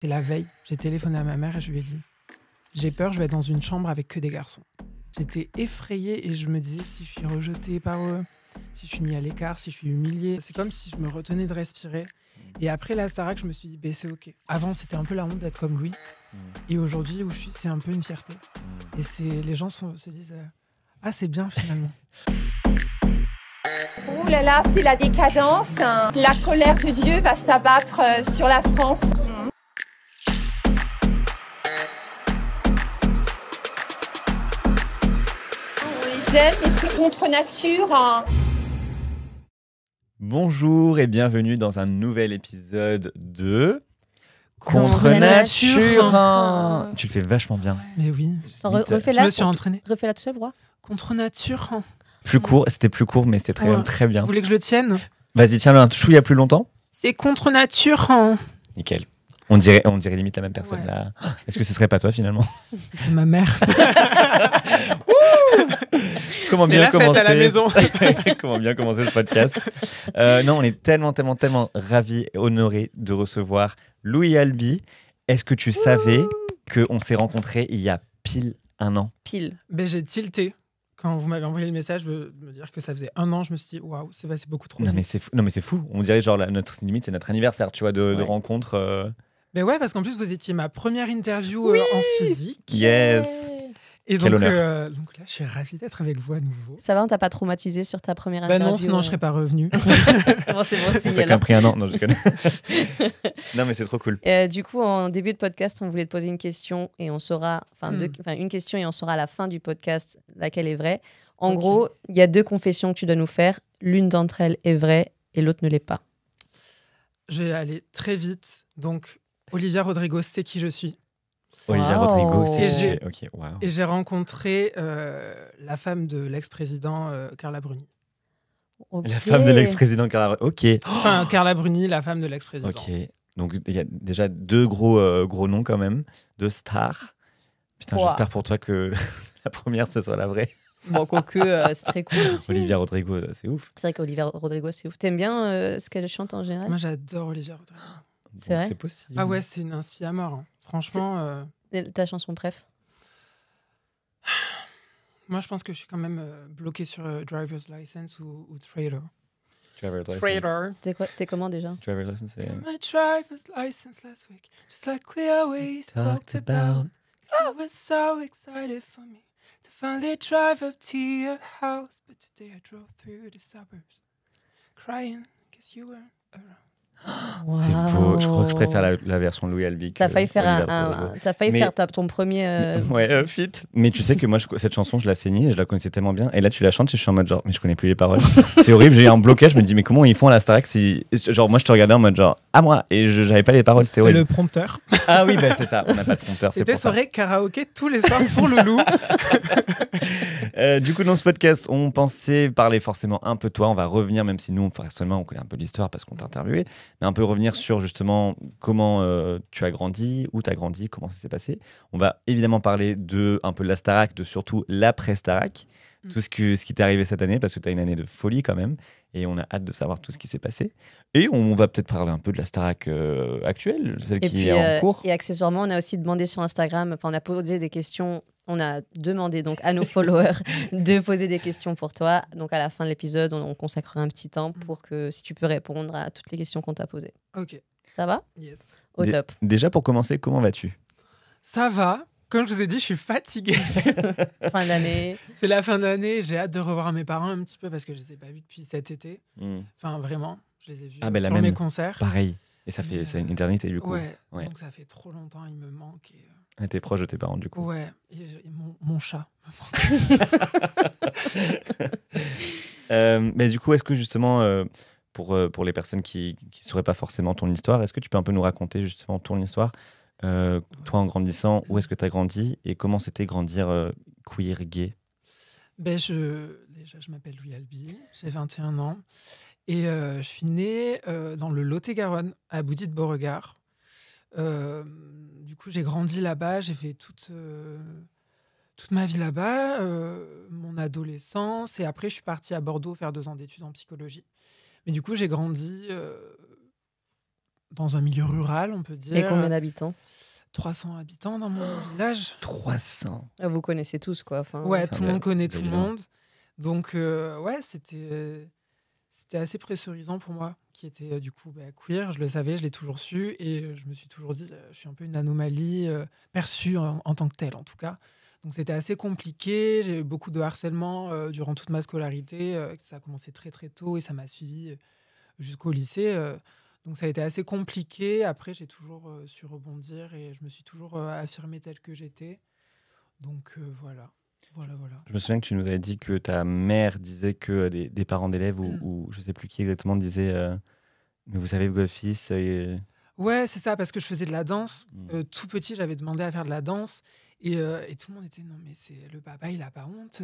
C'est la veille, j'ai téléphoné à ma mère et je lui ai dit « J'ai peur, je vais être dans une chambre avec que des garçons. » J'étais effrayée et je me disais si je suis rejetée par eux, si je suis mis à l'écart, si je suis humiliée. C'est comme si je me retenais de respirer. Et après la Starac, je me suis dit « c'est ok ». Avant, c'était un peu la honte d'être comme lui. Et aujourd'hui, où je suis, c'est un peu une fierté. Et les gens se disent « Ah, c'est bien finalement ». Ouh là là, c'est la décadence. La colère de Dieu va s'abattre sur la France. On les aime et c'est contre nature. Bonjour et bienvenue dans un nouvel épisode de Contre Nature. Tu le fais vachement bien. Mais oui, Refais-la. je me suis entraînée. Refais-la tout seul, roi. Contre nature. Plus court, c'était plus court, mais c'était très bien. Vous voulez que je le tienne ? Vas-y, tiens-le un chouïa plus longtemps. C'est contre nature. Nickel. On dirait limite la même personne Ouais. là. Est-ce que ce serait pas toi finalement ? C'est ma mère. Comment C'est bien la fête commencer à la maison. Comment bien commencer ce podcast. Non, on est tellement ravis et honorés de recevoir Louis Albi. Est-ce que tu savais qu'on s'est rencontrés il y a pile un an ? Pile. Ben, j'ai tilté quand vous m'avez envoyé le message de me dire que ça faisait un an. Je me suis dit waouh, c'est passé beaucoup trop Non vite. mais c'est fou. On dirait genre notre limite c'est notre anniversaire, tu vois, de Ouais. rencontre. Mais ouais, parce qu'en plus vous étiez ma première interview en physique. Yes. Et Quel donc, honneur. donc là, je suis ravie d'être avec vous à nouveau. Ça va, on t'a pas traumatisé sur ta première Bah interview non, sinon je serais pas revenue. Bon, c'est bon signe T'as alors. qu'un pris un an. Non, je connais. Non mais c'est trop cool. Du coup, en début de podcast, on voulait te poser une question et on saura, une question et on saura à la fin du podcast laquelle est vraie. En Ok. gros, il y a 2 confessions que tu dois nous faire. L'une d'entre elles est vraie et l'autre ne l'est pas. Je vais aller très vite. Donc, Olivia Rodrigo sait qui je suis. Olivia Wow. Rodrigo, Et c'est ok. Waouh. Et j'ai rencontré la femme de l'ex-président Carla Bruni. Ok. La femme de l'ex-président Carla. Ok. Enfin, Carla Bruni, la femme de l'ex-président. Ok. Donc il y a déjà 2 gros noms quand même, 2 stars. Putain, Wow. j'espère pour toi que la première ce soit la vraie. Bon, quoique, c'est très cool aussi. Olivia Rodrigo, c'est ouf. C'est vrai qu'Olivia Rodrigo, c'est ouf. T'aimes bien ce qu'elle chante en général? Moi, j'adore Olivia Rodrigo. C'est Donc, vrai c'est possible. Ah ouais, c'est une inspi à mort. Hein. Franchement, Ta chanson préf? moi, je pense que je suis quand même bloquée sur Driver's License ou Traitor. Driver's license. Traitor. C'était comment déjà? Driver's license, c'est... My driver's license last week, just like we always talked about. You were so excited for me to finally drive up to your house, but today I drove through the suburbs, crying because you weren't around. C'est beau. Je crois que je préfère la version Louis Albi. T'as failli faire Olivia Rodrigo. t'as failli Mais- faire ton premier. Ouais, fit. Mais tu sais que moi, cette chanson, je la saignais et je la connaissais tellement bien. Et là, tu la chantes et je suis en mode genre, mais je connais plus les paroles. C'est horrible, j'ai eu un blocage. Je me dis, mais comment ils font à la Starac si... Genre, moi, je te regardais en mode genre, à moi. Et j'avais pas les paroles, c'était Et horrible. le prompteur, Ah oui, bah, c'est ça. On n'a pas de prompteur, c'est c'était pour ça. soirée karaoké tous les soirs pour Loulou. Du coup, dans ce podcast, on pensait parler forcément un peu de toi. On va revenir, même si nous, personnellement, on connaît un peu l'histoire parce qu'on t'a interviewé, mais un peu revenir sur justement comment tu as grandi, où tu as grandi, comment ça s'est passé. On va évidemment parler de un peu de la Starac, de surtout l'après-Starac, tout ce qui t'est arrivé cette année, parce que tu as une année de folie quand même, et on a hâte de savoir tout ce qui s'est passé. Et on va peut-être parler un peu de la Starac actuelle, celle Et qui puis, est en cours. et accessoirement, on a aussi demandé sur Instagram, on a posé des questions, on a demandé donc à nos followers de poser des questions pour toi. Donc à la fin de l'épisode, on consacrera un petit temps pour que si tu peux répondre à toutes les questions qu'on t'a posées. Ok, Ça va? yes. Au Dé- top. Déjà, pour commencer, comment vas-tu ? Ça va. Comme je vous ai dit, je suis fatiguée. Fin d'année. C'est la fin d'année. J'ai hâte de revoir mes parents un petit peu parce que je les ai pas vus depuis cet été. Enfin, vraiment, je les ai vus Ah, ben, la sur même. mes concerts. Pareil. Et ça fait c'est une éternité du coup. Ouais, Ouais. donc ça fait trop longtemps, ils me manquent. Et, Et t'es proche de tes parents du coup. ouais, et mon chat me manque. Mais du coup, est-ce que justement, pour les personnes qui ne sauraient pas forcément ton histoire, est-ce que tu peux un peu nous raconter justement ton histoire, toi en grandissant, où est-ce que tu as grandi et comment c'était grandir queer, gay? Ben, déjà, je m'appelle Louis Albi, j'ai 21 ans. Et je suis née dans le Lot-et-Garonne, à Boudy-de-Beauregard. Du coup, j'ai grandi là-bas, j'ai fait toute ma vie là-bas, mon adolescence. Et après, je suis partie à Bordeaux faire 2 ans d'études en psychologie. Mais du coup, j'ai grandi dans un milieu rural, on peut dire. Et combien d'habitants? 300 habitants dans mon village. 300. Vous connaissez tous, quoi. Ouais, enfin, tout le monde connaît tout le évidemment. monde. Donc, ouais, c'était assez pressurisant pour moi, qui était du coup queer. Je le savais, je l'ai toujours su. Et je me suis toujours dit, je suis un peu une anomalie perçue en tant que telle, en tout cas. Donc, c'était assez compliqué. J'ai eu beaucoup de harcèlement durant toute ma scolarité. Ça a commencé très, très tôt et ça m'a suivi jusqu'au lycée. Donc, ça a été assez compliqué. Après, j'ai toujours su rebondir et je me suis toujours affirmée telle que j'étais. Donc, voilà. Voilà. Je me souviens que tu nous avais dit que ta mère disait que des parents d'élèves ou je sais plus qui exactement disaient mais vous savez, votre fils. Ouais, c'est ça, parce que je faisais de la danse. Mm. Tout petit, j'avais demandé à faire de la danse. Et tout le monde était, non, mais le papa, il a pas honte.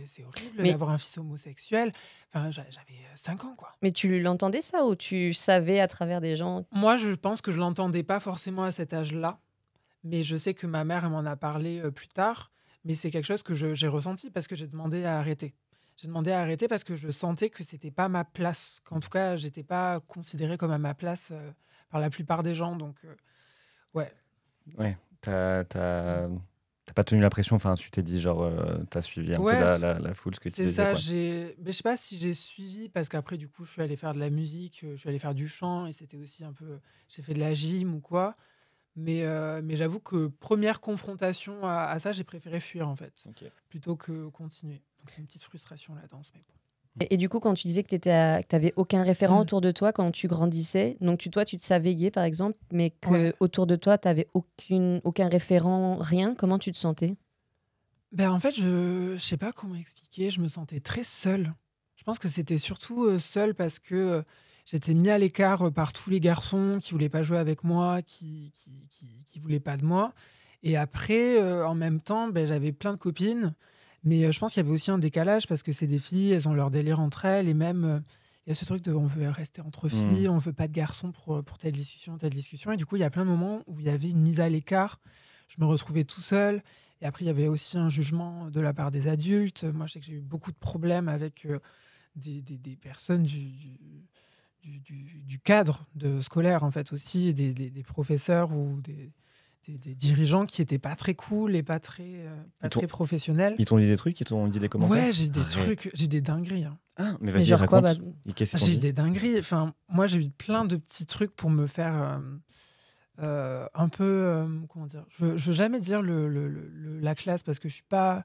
C'est horrible Mais- d'avoir un fils homosexuel. Enfin, j'avais 5 ans, quoi. Mais tu l'entendais ça ou tu savais à travers des gens? Moi, je pense que je l'entendais pas forcément à cet âge-là. Mais je sais que ma mère, elle m'en a parlé plus tard. Mais c'est quelque chose que j'ai ressenti parce que j'ai demandé à arrêter. J'ai demandé à arrêter parce que je sentais que c'était pas ma place. Qu'en tout cas, j'étais pas considérée comme à ma place par la plupart des gens. Donc, ouais. Ouais, t'as pas tenu la pression, enfin, tu t'es dit, genre, t'as suivi un peu Ouais, la foule, ce que tu c'est disais, ça. quoi. Mais je sais pas si j'ai suivi parce qu'après, du coup, je suis allée faire de la musique, je suis allée faire du chant et c'était aussi un peu. J'ai fait de la gym ou quoi. Mais j'avoue que première confrontation à ça, j'ai préféré fuir en fait, Ok. plutôt que continuer. Donc c'est une petite frustration la danse, mais bon. Et du coup, quand tu disais que tu n'avais aucun référent Mm. autour de toi quand tu grandissais, donc toi, tu te savais gay, par exemple, mais que Ouais. autour de toi, tu n'avais aucun référent, rien, comment tu te sentais? Ben en fait, je sais pas comment expliquer, je me sentais très seule. Je pense que c'était surtout seule parce que j'étais mis à l'écart par tous les garçons qui voulaient pas jouer avec moi, qui voulaient pas de moi. Et après, en même temps, ben, j'avais plein de copines, mais je pense qu'il y avait aussi un décalage parce que c'est des filles, elles ont leur délire entre elles, et même il y a ce truc de on veut rester entre filles, on veut pas de garçons pour telle discussion, telle discussion. Et du coup, il y a plein de moments où il y avait une mise à l'écart. Je me retrouvais tout seul. Et après, il y avait aussi un jugement de la part des adultes. Moi, je sais que j'ai eu beaucoup de problèmes avec des personnes du cadre scolaire, en fait, aussi, des professeurs ou des dirigeants qui n'étaient pas très cool et pas très professionnels. Ils t'ont dit des trucs, ils t'ont dit des commentaires. Ouais, j'ai des Arrête. trucs, j'ai des dingueries. Hein. Ah, mais Mais vas-y, genre quoi, raconte. Qu'est-ce qu'ils t'ont J'ai eu dit des dingueries. Enfin, moi, j'ai eu plein de petits trucs pour me faire un peu. Comment dire? Je veux jamais dire la classe parce que je suis pas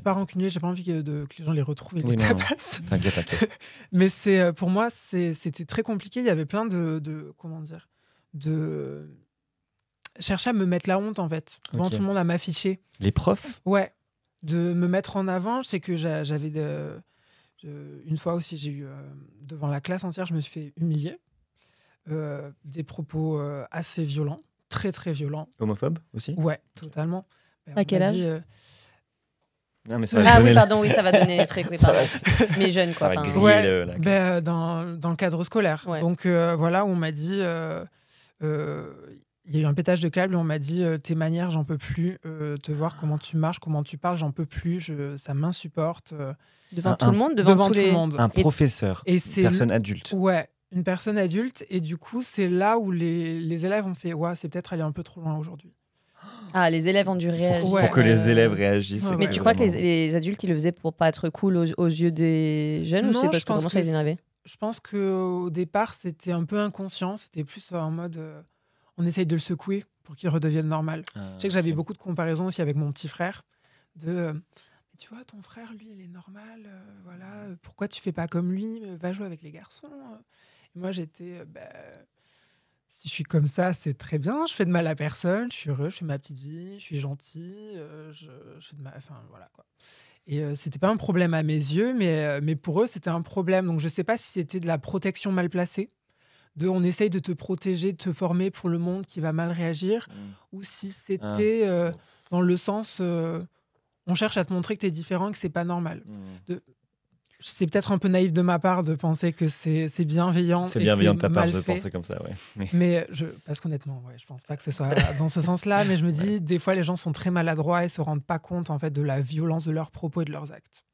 rancunier. J'ai pas envie que les gens les retrouvent et Oui, les non, non. tabassent. T'inquiète. Mais pour moi, c'était très compliqué. Il y avait plein de comment dire, de chercher à me mettre la honte en fait devant Ok. tout le monde, à m'afficher. Les profs? Ouais, de me mettre en avant. Je sais que j'avais une fois aussi, j'ai eu devant la classe entière, je me suis fait humilier. Des propos assez violents, très très violents. Homophobes aussi? Ouais, totalement. Ben, À on quel m'a âge dit, Non, mais ça va Ah donner oui, le- pardon, oui, ça va donner des trucs, oui, pardon. Mais jeune, ça quoi. va enfin, griller Ouais, la classe. dans le cadre scolaire. Ouais. Donc voilà, on m'a dit, il y a eu un pétage de câble et on m'a dit, tes manières, j'en peux plus. Te voir comment tu marches, comment tu parles, j'en peux plus. Ça m'insupporte. devant Un- tout le monde, devant tous tout les... le monde. Un professeur, Et une c'est personne adulte. Ouais, une personne adulte. Et du coup, c'est là où les élèves ont fait, ouais, c'est peut-être aller un peu trop loin aujourd'hui. Ah, les élèves ont dû réagir. Ouais. Pour que les élèves réagissent. Ouais, c'est ouais. Mais tu crois que vraiment- les adultes, ils le faisaient pour pas être cool aux yeux des jeunes ou Non, c'est parce je que pense vraiment ça que les énervait? Je pense qu'au départ, c'était un peu inconscient. C'était plus en mode, on essaye de le secouer pour qu'il redevienne normal. Ah, Je sais que j'avais ok. beaucoup de comparaisons aussi avec mon petit frère. Mais tu vois, ton frère, lui, il est normal. Voilà, pourquoi tu fais pas comme lui? Va jouer avec les garçons. Et moi, j'étais, si je suis comme ça, c'est très bien. Je fais de mal à personne. Je suis heureux. Je fais ma petite vie. Je suis gentil. Je fais de mal. Enfin, voilà quoi. Et c'était pas un problème à mes yeux, mais pour eux, c'était un problème. Donc, je sais pas si c'était de la protection mal placée. On essaye de te protéger, de te former pour le monde qui va mal réagir, ou si c'était dans le sens on cherche à te montrer que tu es différent, que c'est pas normal. C'est peut-être un peu naïf de ma part de penser que c'est bienveillant. C'est et que bienveillant de ta part mal de fait. penser comme ça, ouais. Mais parce qu'honnêtement, je pense pas que ce soit dans ce sens-là, mais je me dis, des fois, les gens sont très maladroits et se rendent pas compte en fait de la violence de leurs propos et de leurs actes.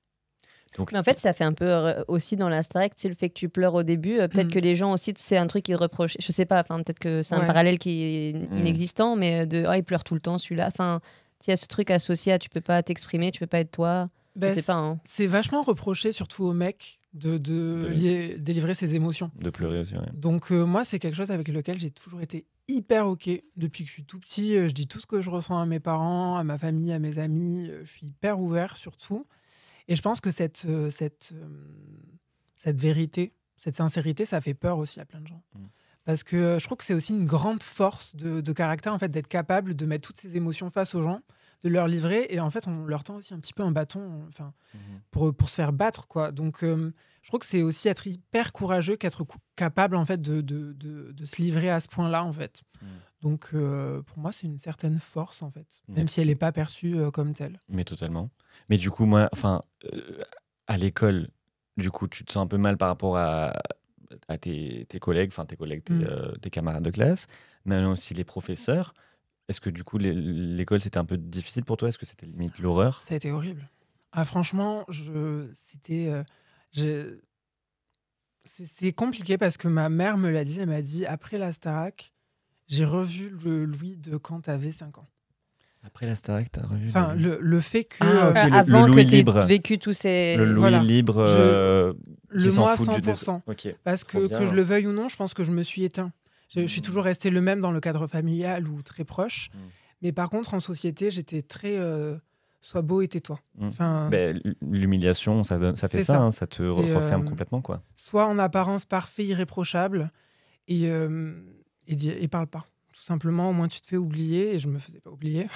Mais en fait, ça fait un peu aussi dans la Starac, tu sais, le fait que tu pleures au début. Peut-être que les gens aussi, c'est un truc qu'ils reprochent. Je sais pas, peut-être que c'est un parallèle qui est inexistant, mais il pleure tout le temps celui-là. Enfin, il y a ce truc associé à tu peux pas t'exprimer, tu peux pas être toi. Je sais pas. Hein. C'est vachement reproché, surtout aux mecs, de délivrer ses émotions. De pleurer aussi, ouais. Donc moi, c'est quelque chose avec lequel j'ai toujours été hyper OK. Depuis que je suis tout petit, je dis tout ce que je ressens à mes parents, à ma famille, à mes amis. Je suis hyper ouvert sur tout. Et je pense que cette vérité, cette sincérité, ça fait peur aussi à plein de gens. Parce que je trouve que c'est aussi une grande force de caractère, en fait, d'être capable de mettre toutes ces émotions face aux gens, de leur livrer. Et en fait, on leur tend aussi un petit peu un bâton pour se faire battre, quoi. Donc, je trouve que c'est aussi être hyper courageux qu'être capable, en fait, de se livrer à ce point-là, en fait. Donc, pour moi, c'est une certaine force, en fait, même si elle n'est pas perçue comme telle. Mais totalement. Mais du coup, moi, à l'école, du coup, tu te sens un peu mal par rapport à tes collègues, tes camarades de classe, mais aussi les professeurs. Est-ce que du coup, l'école, c'était un peu difficile pour toi? Est-ce que c'était limite l'horreur? Ça a été horrible. Ah, franchement, c'est compliqué parce que ma mère me l'a dit. Elle m'a dit, après la Starac, j'ai revu le Louis de quand tu avais 5 ans. Après la Starac, tu as revu le fait que... avant le que Louis tu libre. aies vécu tous ces... Le Louis libre le s'en moi à fout 100%. Okay. Parce que je le veuille ou non, je pense que je me suis éteint. Je suis toujours resté le même dans le cadre familial ou très proche. Mais par contre, en société, j'étais très... sois beau et tais-toi. L'humiliation, ça fait ça. Hein, ça te referme complètement, quoi. Soit en apparence parfait, irréprochable, et parle pas. Tout simplement, au moins tu te fais oublier. Et je me faisais pas oublier.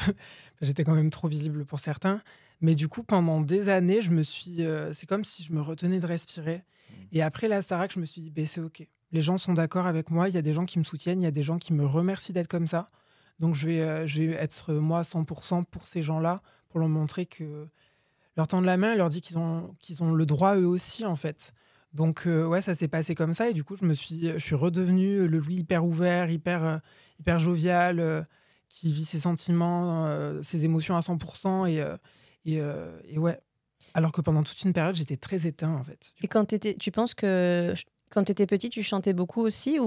J'étais quand même trop visible pour certains. Mais du coup, pendant des années, c'est comme si je me retenais de respirer. Et après la Starac, je me suis dit, c'est OK. Les gens sont d'accord avec moi. Il y a des gens qui me soutiennent. Il y a des gens qui me remercient d'être comme ça. Donc, je vais être moi 100% pour ces gens-là, pour leur montrer que leur tendre la main et leur dire qu'ils ont le droit eux aussi, en fait. Donc, ça s'est passé comme ça. Et du coup, je suis redevenu le Louis hyper ouvert, hyper jovial, qui vit ses sentiments, ses émotions à 100%. Et ouais. Alors que pendant toute une période, j'étais très éteint, en fait. Et tu penses que quand tu étais petit, tu chantais beaucoup aussi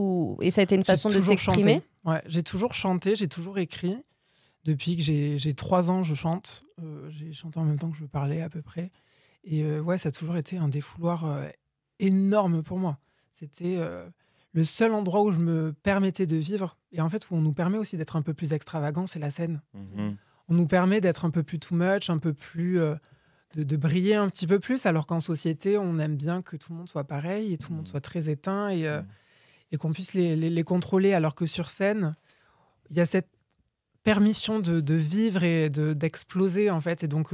et ça a été une façon de t'exprimer? Ouais, j'ai toujours chanté, j'ai toujours écrit. Depuis que j'ai 3 ans, je chante. J'ai chanté en même temps que je parlais à peu près. Et ça a toujours été un défouloir énorme pour moi. C'était le seul endroit où je me permettais de vivre. Et en fait, où on nous permet aussi d'être un peu plus extravagant, c'est la scène. On nous permet d'être un peu plus too much, un peu plus... de briller un petit peu plus, alors qu'en société, on aime bien que tout le monde soit pareil et tout le monde soit très éteint et qu'on puisse les contrôler, alors que sur scène, il y a cette permission de vivre et d'exploser, en fait. Et donc,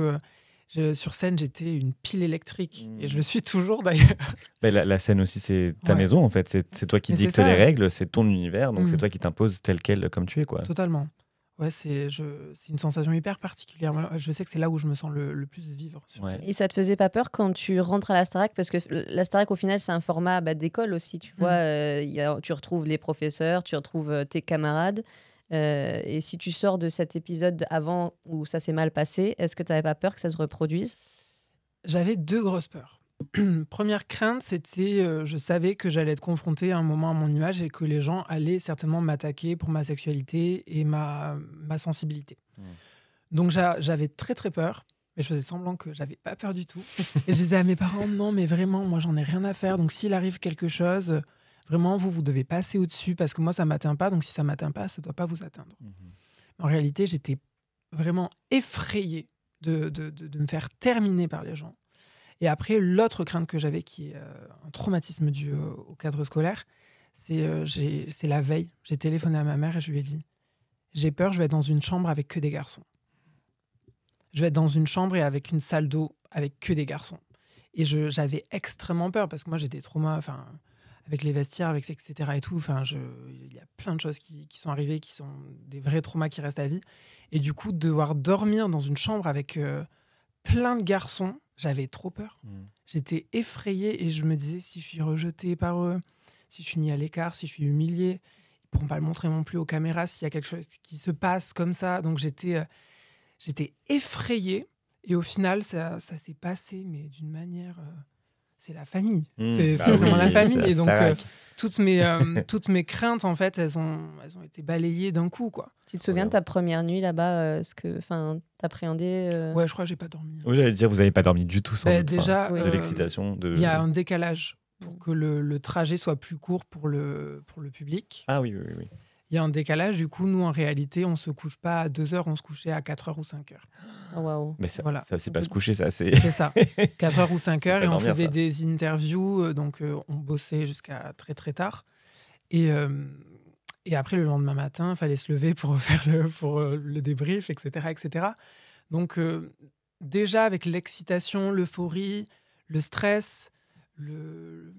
sur scène, j'étais une pile électrique. Et je le suis toujours, d'ailleurs. La scène aussi, c'est ta maison, en fait. C'est toi qui dictes les règles, c'est ton univers, donc c'est toi qui t'imposes tel quel, comme tu es, quoi. Totalement. Ouais, c'est une sensation hyper particulière. Je sais que c'est là où je me sens le plus vivre. Et ça te faisait pas peur quand tu rentres à la Starac? Parce que la Starac, au final, c'est un format d'école aussi. Tu vois, tu retrouves les professeurs, tu retrouves tes camarades. Et si tu sors de cet épisode avant où ça s'est mal passé, est-ce que tu n'avais pas peur que ça se reproduise? J'avais 2 grosses peurs. Première crainte, c'était je savais que j'allais être confrontée à un moment à mon image et que les gens allaient certainement m'attaquer pour ma sexualité et ma sensibilité. Donc j'avais très très peur, mais je faisais semblant que j'avais pas peur du tout. Et je disais à mes parents, non mais vraiment, moi j'en ai rien à faire, donc s'il arrive quelque chose, vraiment vous devez passer au-dessus parce que moi ça m'atteint pas, donc si ça m'atteint pas, ça doit pas vous atteindre. En réalité, j'étais vraiment effrayée de me faire terminer par les gens. Et après, l'autre crainte que j'avais, qui est un traumatisme dû au cadre scolaire, c'est la veille. J'ai téléphoné à ma mère et je lui ai dit « J'ai peur, je vais être dans une chambre avec que des garçons. Je vais être dans une chambre et avec une salle d'eau avec que des garçons. » Et j'avais extrêmement peur parce que moi, j'ai des traumas avec les vestiaires, etc. et tout. Il y a plein de choses qui sont arrivées, qui sont des vrais traumas qui restent à vie. Et du coup, devoir dormir dans une chambre avec plein de garçons, j'avais trop peur. J'étais effrayée et je me disais, si je suis rejetée par eux, si je suis mis à l'écart, si je suis humiliée, ils ne pourront pas le montrer non plus aux caméras s'il y a quelque chose qui se passe comme ça. Donc j'étais effrayée Et au final, ça s'est passé, mais d'une manière... c'est la famille. Bah C'est vraiment oui, la famille. c'est Et donc, Starac. toutes mes craintes, en fait, elles ont été balayées d'un coup, quoi. Tu te souviens de ta première nuit là-bas, t'appréhendais Ouais, je crois que j'ai pas dormi. Oui, j'allais dire, vous n'avez pas dormi du tout sans Bah, doute. déjà, oui. De l'excitation. il y a un décalage pour que le trajet soit plus court pour le public. Ah oui, oui, oui. Il y a un décalage. Du coup, nous, en réalité, on se couche pas à 2 heures, on se couchait à 4 heures ou 5 heures. Oh, waouh. Mais ça, Voilà. ça c'est pas se coucher, ça, c'est... C'est ça. 4 heures ou 5 C'est heures. pas Et on dormir, faisait ça. des interviews. Donc, on bossait jusqu'à très, très tard. Et après, le lendemain matin, il fallait se lever pour faire le débrief, etc., etc. Donc, déjà, avec l'excitation, l'euphorie, le stress, le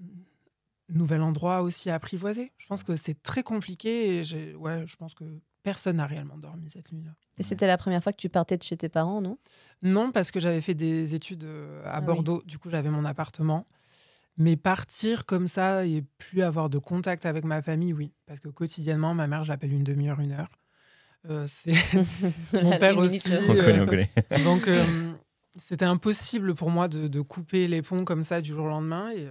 nouvel endroit aussi à apprivoiser, je pense que c'est très compliqué. Et je pense que personne n'a réellement dormi cette nuit-là. Et c'était la première fois que tu partais de chez tes parents, non? Non, parce que j'avais fait des études à Bordeaux. Du coup, j'avais mon appartement. Mais partir comme ça et plus avoir de contact avec ma famille, oui. Parce que quotidiennement, ma mère, je l'appelle une demi-heure, 1 heure. C'est mon père Une minute, aussi. On connaît. Donc, c'était impossible pour moi de couper les ponts comme ça du jour au lendemain. Et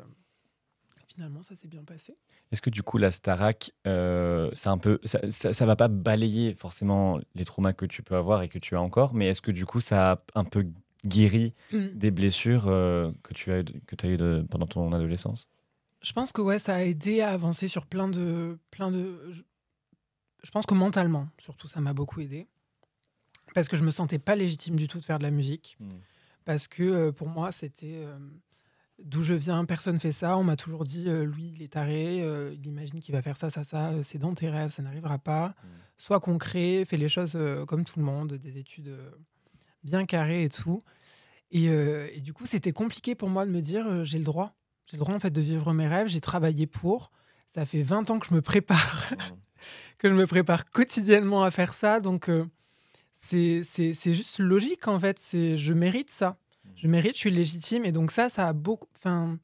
finalement, ça s'est bien passé. Est-ce que du coup, la Starac, c'est un peu, ça va pas balayer forcément les traumas que tu peux avoir et que tu as encore, mais est-ce que du coup, ça a un peu guéri des blessures que tu as eues pendant ton adolescence? Je pense que ouais, ça a aidé à avancer sur plein de... Je pense que mentalement, surtout, ça m'a beaucoup aidé. Parce que je me sentais pas légitime du tout de faire de la musique. Parce que pour moi, c'était... d'où je viens, personne fait ça. On m'a toujours dit, lui, il est taré, il imagine qu'il va faire ça, c'est dans tes rêves, ça n'arrivera pas. Sois concret, fais les choses comme tout le monde, des études bien carrées et tout. Et du coup, c'était compliqué pour moi de me dire, j'ai le droit. J'ai le droit, en fait, de vivre mes rêves. J'ai travaillé pour. Ça fait 20 ans que je me prépare, que je me prépare quotidiennement à faire ça. Donc, c'est juste logique, en fait. Je mérite ça. Je mérite, je suis légitime. Et donc ça a beaucoup... Enfin,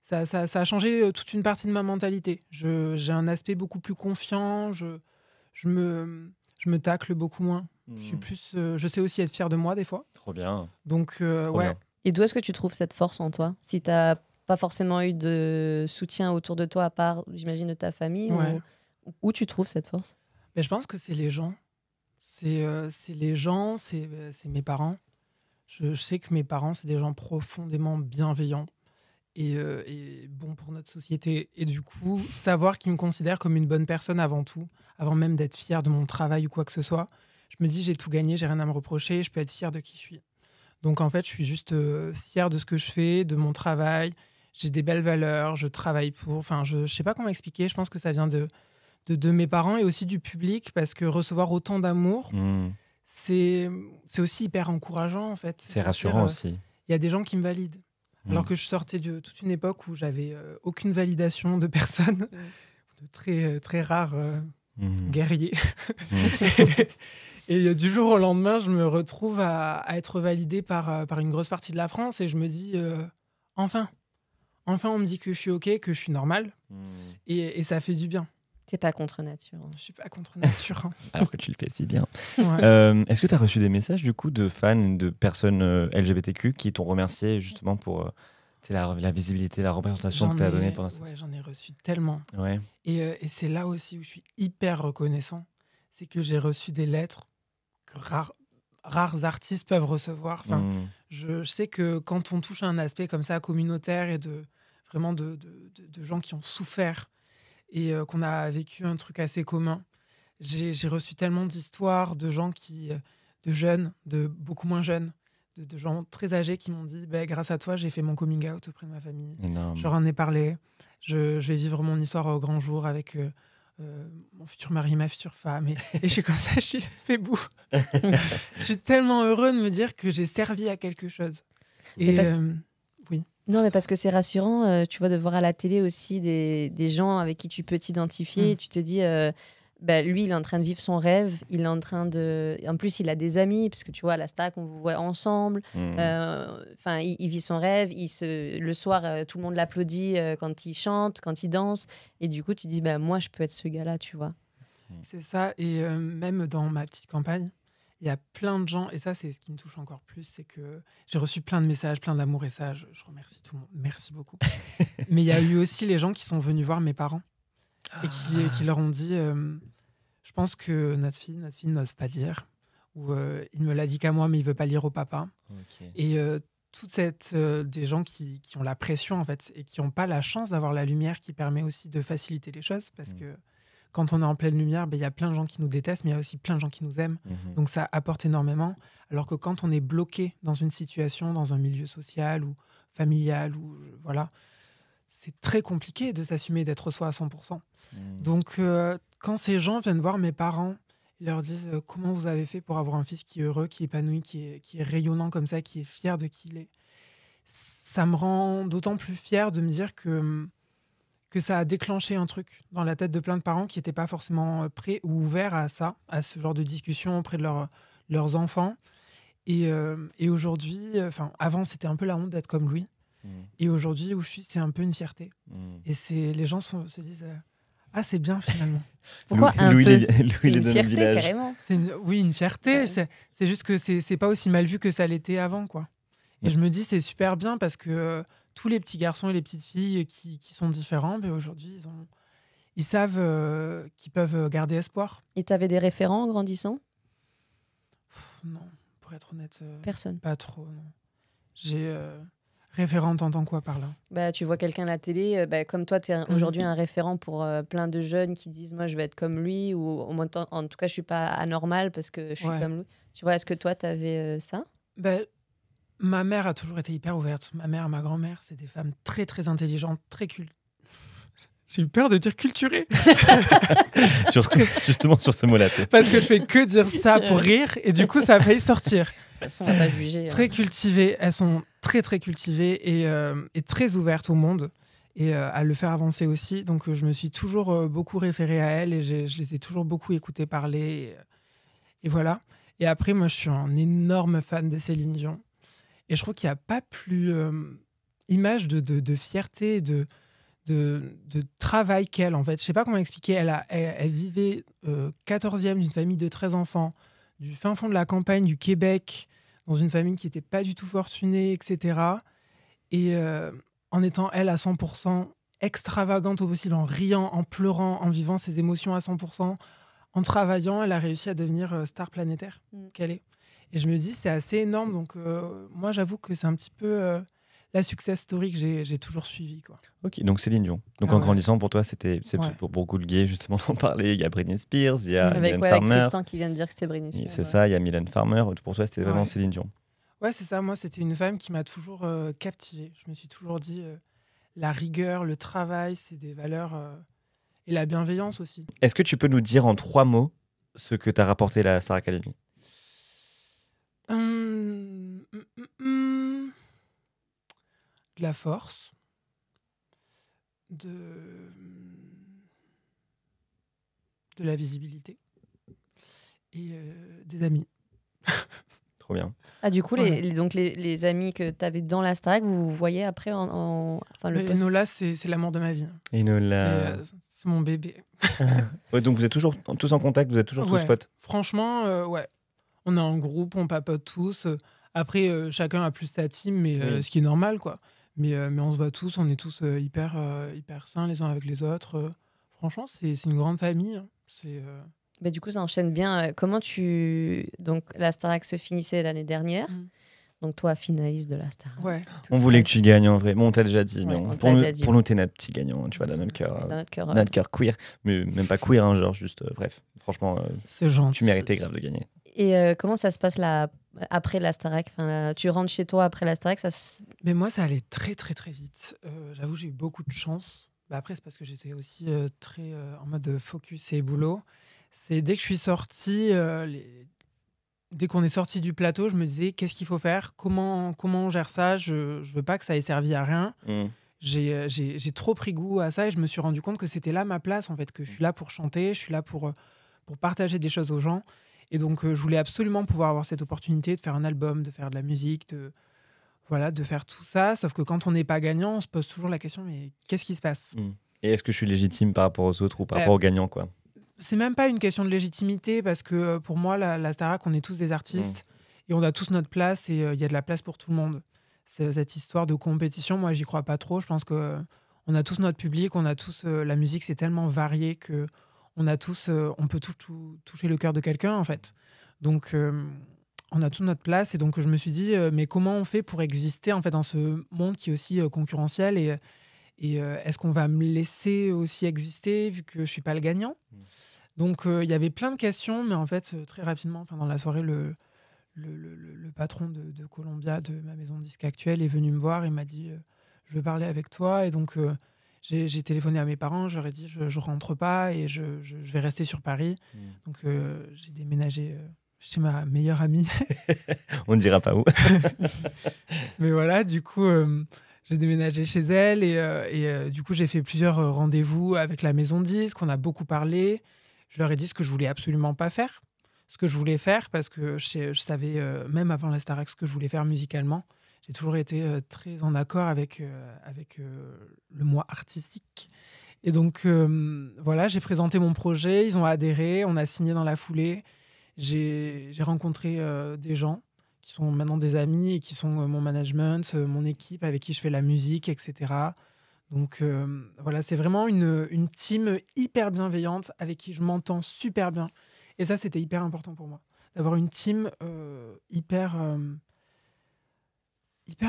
ça a changé toute une partie de ma mentalité. J'ai un aspect beaucoup plus confiant. Je me tacle beaucoup moins. Je suis plus... je sais aussi être fière de moi, des fois. Trop bien. Donc, Trop ouais. bien. Et d'où est-ce que tu trouves cette force en toi? Si t'as pas forcément eu de soutien autour de toi, à part, j'imagine, de ta famille, Ouais. où tu trouves cette force? Mais je pense que c'est les gens. C'est les gens, c'est mes parents. Je sais que mes parents, c'est des gens profondément bienveillants et bons pour notre société. Et du coup, savoir qu'ils me considèrent comme une bonne personne avant tout, avant même d'être fier de mon travail ou quoi que ce soit, je me dis j'ai tout gagné, j'ai rien à me reprocher, je peux être fier de qui je suis. Donc en fait, je suis juste fier de ce que je fais, de mon travail. J'ai des belles valeurs, je travaille pour... Enfin, je sais pas comment expliquer, je pense que ça vient de mes parents et aussi du public, parce que recevoir autant d'amour, c'est aussi hyper encourageant, en fait. C'est rassurant aussi. Il y a des gens qui me valident. Alors que je sortais de toute une époque où j'avais aucune validation de personne, de très, très rares guerriers. Et du jour au lendemain, je me retrouve à être validée par une grosse partie de la France et je me dis, enfin, on me dit que je suis OK, que je suis normale. Et ça fait du bien. T'es pas contre nature. Je suis pas contre nature. Alors que tu le fais si bien. Ouais. Est-ce que tu as reçu des messages du coup de fans, de personnes LGBTQ qui t'ont remercié justement pour la visibilité, la représentation que tu as donnée pendant cette... Ouais, j'en ai reçu tellement. Ouais. Et c'est là aussi où je suis hyper reconnaissant. C'est que j'ai reçu des lettres que rares artistes peuvent recevoir. Enfin, je sais que quand on touche à un aspect comme ça communautaire et vraiment de gens qui ont souffert et qu'on a vécu un truc assez commun, j'ai reçu tellement d'histoires de gens de jeunes, de beaucoup moins jeunes, de gens très âgés qui m'ont dit grâce à toi, j'ai fait mon coming out auprès de ma famille. Énorme. Je leur en ai parlé. Je vais vivre mon histoire au grand jour avec mon futur mari, ma future femme. Et je suis comme ça, je suis fait bout. Je suis tellement heureux de me dire que j'ai servi à quelque chose. Et oui. Non, mais parce que c'est rassurant, tu vois, de voir à la télé aussi des gens avec qui tu peux t'identifier. Et tu te dis, lui, il est en train de vivre son rêve. Il est en train de... En plus, il a des amis, parce que tu vois, à la Starac, on vous voit ensemble. Il vit son rêve. Le soir, tout le monde l'applaudit quand il chante, quand il danse. Et du coup, tu te dis, moi, je peux être ce gars-là, tu vois. C'est ça. Et même dans ma petite campagne, Il y a plein de gens, et ça, c'est ce qui me touche encore plus, c'est que j'ai reçu plein de messages, plein d'amour, et ça, je remercie tout le monde. Merci beaucoup. Mais il y a eu aussi les gens qui sont venus voir mes parents et qui leur ont dit je pense que notre fille n'ose pas dire, ou il me l'a dit qu'à moi, mais il veut pas le dire au papa. Ok. Et toute cette des gens qui ont la pression en fait et qui n'ont pas la chance d'avoir la lumière qui permet aussi de faciliter les choses, parce que quand on est en pleine lumière, il y a plein de gens qui nous détestent, mais il y a aussi plein de gens qui nous aiment. Donc ça apporte énormément. Alors que quand on est bloqué dans une situation, dans un milieu social ou familial, ou voilà, c'est très compliqué de s'assumer d'être soi à 100%. Donc quand ces gens viennent voir mes parents, ils leur disent comment vous avez fait pour avoir un fils qui est heureux, qui est épanoui, qui est rayonnant comme ça, qui est fier de qui il est. Ça me rend d'autant plus fière de me dire que ça a déclenché un truc dans la tête de plein de parents qui n'étaient pas forcément prêts ou ouverts à ça, à ce genre de discussion auprès de leurs enfants. Et aujourd'hui, avant c'était un peu la honte d'être comme lui. Et aujourd'hui où je suis, c'est un peu une fierté. Et les gens se disent ah, c'est bien finalement. Pourquoi un Louis, peu Louis C'est les une donne au fierté, village. carrément. Oui, une fierté. Ouais. C'est juste que c'est pas aussi mal vu que ça l'était avant, quoi. Et je me dis, c'est super bien parce que tous les petits garçons et les petites filles qui sont différents, aujourd'hui, ils savent qu'ils peuvent garder espoir. Et tu avais des référents en grandissant? Non, pour être honnête, Personne. pas trop, non. J'ai référente, t'entends quoi par là? Bah, tu vois quelqu'un à la télé, comme toi, tu es aujourd'hui un référent pour plein de jeunes qui disent moi je vais être comme lui, ou en tout cas je suis pas anormal parce que je suis comme lui. Tu vois, est-ce que toi tu avais ça? Ma mère a toujours été hyper ouverte. Ma mère, ma grand-mère, c'est des femmes très très intelligentes, très J'ai eu peur de dire culturées. Justement sur ce mot-là. Parce que je fais que dire ça pour rire et du coup ça a failli sortir. De toute façon, on va pas juger. Très cultivées, elles sont très très cultivées et très ouvertes au monde et à le faire avancer aussi. Donc je me suis toujours beaucoup référée à elles et je les ai toujours beaucoup écoutées parler. Et voilà. Et après, moi je suis un énorme fan de Céline Dion. Et je trouve qu'il n'y a pas plus image de fierté, de travail qu'elle, en fait. Je ne sais pas comment expliquer. Elle vivait 14e d'une famille de 13 enfants, du fin fond de la campagne du Québec, dans une famille qui n'était pas du tout fortunée, etc. Et en étant, elle, à 100%, extravagante au possible, en riant, en pleurant, en vivant ses émotions à 100%, en travaillant, elle a réussi à devenir star planétaire qu'elle est. Et je me dis, c'est assez énorme. Donc, moi, j'avoue que c'est un petit peu la success story que j'ai toujours suivie, quoi. Ok, donc Céline Dion. Donc en grandissant, pour toi, c'est Ouais. pour beaucoup de gays, justement, d'en parler. Il y a Britney Spears, il y a Avec Mylène Farmer. Tristan qui vient de dire que c'était Britney Spears. C'est ça, il y a Mylène Farmer. Pour toi, c'était vraiment Ouais. Céline Dion. Ouais, c'est ça. Moi, c'était une femme qui m'a toujours captivée. Je me suis toujours dit, la rigueur, le travail, c'est des valeurs... et la bienveillance aussi. Est-ce que tu peux nous dire en 3 mots ce que t'as rapporté à la Star Academy? De la force, de la visibilité et des amis. Trop bien. Ah, du coup, Ouais. les amis que tu avais dans la Starac, vous vous voyez après enfin, le post. Enola, c'est l'amour de ma vie. Et C'est mon bébé. Ouais, donc vous êtes toujours tous en contact, vous êtes toujours tous Ouais. potes. Franchement, ouais. On est en groupe, on papote tous. Après, chacun a plus sa team, mais Oui. ce qui est normal, quoi. Mais on se voit tous, on est tous hyper sains les uns avec les autres. Franchement, c'est une grande famille. Hein. Bah, du coup, ça enchaîne bien. Donc, la Starac se finissait l'année dernière. Donc, toi, finaliste de la Starac. Ouais. On voulait que tu gagnes en vrai. Bon, on t'a déjà dit, mais Ouais, on pour, t'a nous, déjà dit. pour nous, t'es notre petit gagnant, tu vois, dans notre cœur. Dans notre cœur. Dans notre cœur queer. Mais même pas queer, hein, genre juste, bref. Franchement, C'est gentil. tu méritais grave de gagner. Et comment ça se passe après la Starac? Tu rentres chez toi après la Starac, Mais moi, ça allait très, très, très vite. J'avoue, j'ai eu beaucoup de chance. Après, c'est parce que j'étais aussi très en mode focus et boulot. C'est dès que je suis sortie, dès qu'on est sorti du plateau, je me disais qu'est-ce qu'il faut faire, comment on gère ça. Je veux pas que ça ait servi à rien. J'ai trop pris goût à ça et je me suis rendu compte que c'était là ma place, en fait, que je suis là pour chanter, je suis là pour partager des choses aux gens. Et donc, je voulais absolument pouvoir avoir cette opportunité de faire un album, de faire de la musique, de faire tout ça. Sauf que quand on n'est pas gagnant, on se pose toujours la question, mais qu'est-ce qui se passe ? Et est-ce que je suis légitime par rapport aux autres ou par rapport aux gagnants, quoi? C'est même pas une question de légitimité parce que pour moi, la Starac, on est tous des artistes et on a tous notre place et il y a de la place pour tout le monde. Cette histoire de compétition, moi, j'y crois pas trop. Je pense qu'on a tous notre public, on a tous la musique, c'est tellement varié que on a tous, on peut toucher le cœur de quelqu'un en fait. Donc on a toute notre place et donc je me suis dit mais comment on fait pour exister en fait dans ce monde qui est aussi concurrentiel et est-ce qu'on va me laisser aussi exister vu que je suis pas le gagnant? Donc il y avait plein de questions, mais en fait très rapidement, dans la soirée, le patron de Columbia, de ma maison de disque actuelle, est venu me voir et m'a dit je veux parler avec toi. Et donc j'ai téléphoné à mes parents, je leur ai dit je rentre pas et je vais rester sur Paris. Donc j'ai déménagé chez ma meilleure amie. On ne dira pas où. Mais voilà, du coup j'ai déménagé chez elle et du coup j'ai fait plusieurs rendez-vous avec la maison de disque, on a beaucoup parlé. Je leur ai dit ce que je voulais absolument pas faire, ce que je voulais faire parce que je savais même avant la Starac ce que je voulais faire musicalement. J'ai toujours été très en accord avec le moi artistique. Et donc voilà, j'ai présenté mon projet, ils ont adhéré, on a signé dans la foulée. J'ai rencontré des gens qui sont maintenant des amis et qui sont mon management, mon équipe avec qui je fais la musique, etc. Donc voilà, c'est vraiment une team hyper bienveillante avec qui je m'entends super bien. Et ça, c'était hyper important pour moi, d'avoir une team hyper,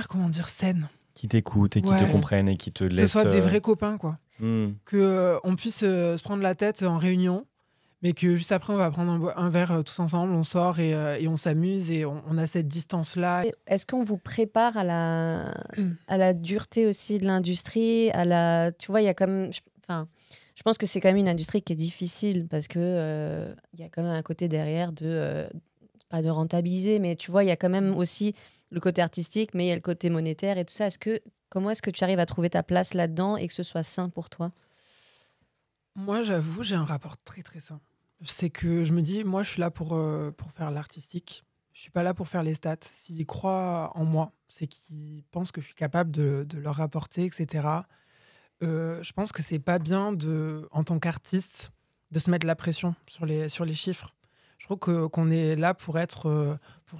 comment dire, saine. Qui t'écoute et qui te comprenne et qui te laisse... Que ce soit des vrais copains, quoi. Qu'on puisse se prendre la tête en réunion, mais que juste après, on va prendre un verre tous ensemble, on sort et on s'amuse et on a cette distance-là. Est-ce qu'on vous prépare à la dureté aussi de l'industrie, tu vois, il y a comme... je pense que c'est quand même une industrie qui est difficile parce que y a quand même un côté derrière pas de rentabiliser, mais tu vois, il y a quand même aussi le côté artistique, mais il y a le côté monétaire et tout ça. Comment est-ce que tu arrives à trouver ta place là-dedans et que ce soit sain pour toi? Moi, j'avoue, j'ai un rapport très, très sain. C'est que je me dis, moi, je suis là pour faire l'artistique. Je suis pas là pour faire les stats. S'ils croient en moi, c'est qu'ils pensent que je suis capable de leur rapporter, etc. Je pense que c'est pas bien, en tant qu'artiste, de se mettre la pression sur les chiffres. Je trouve qu'on est là pour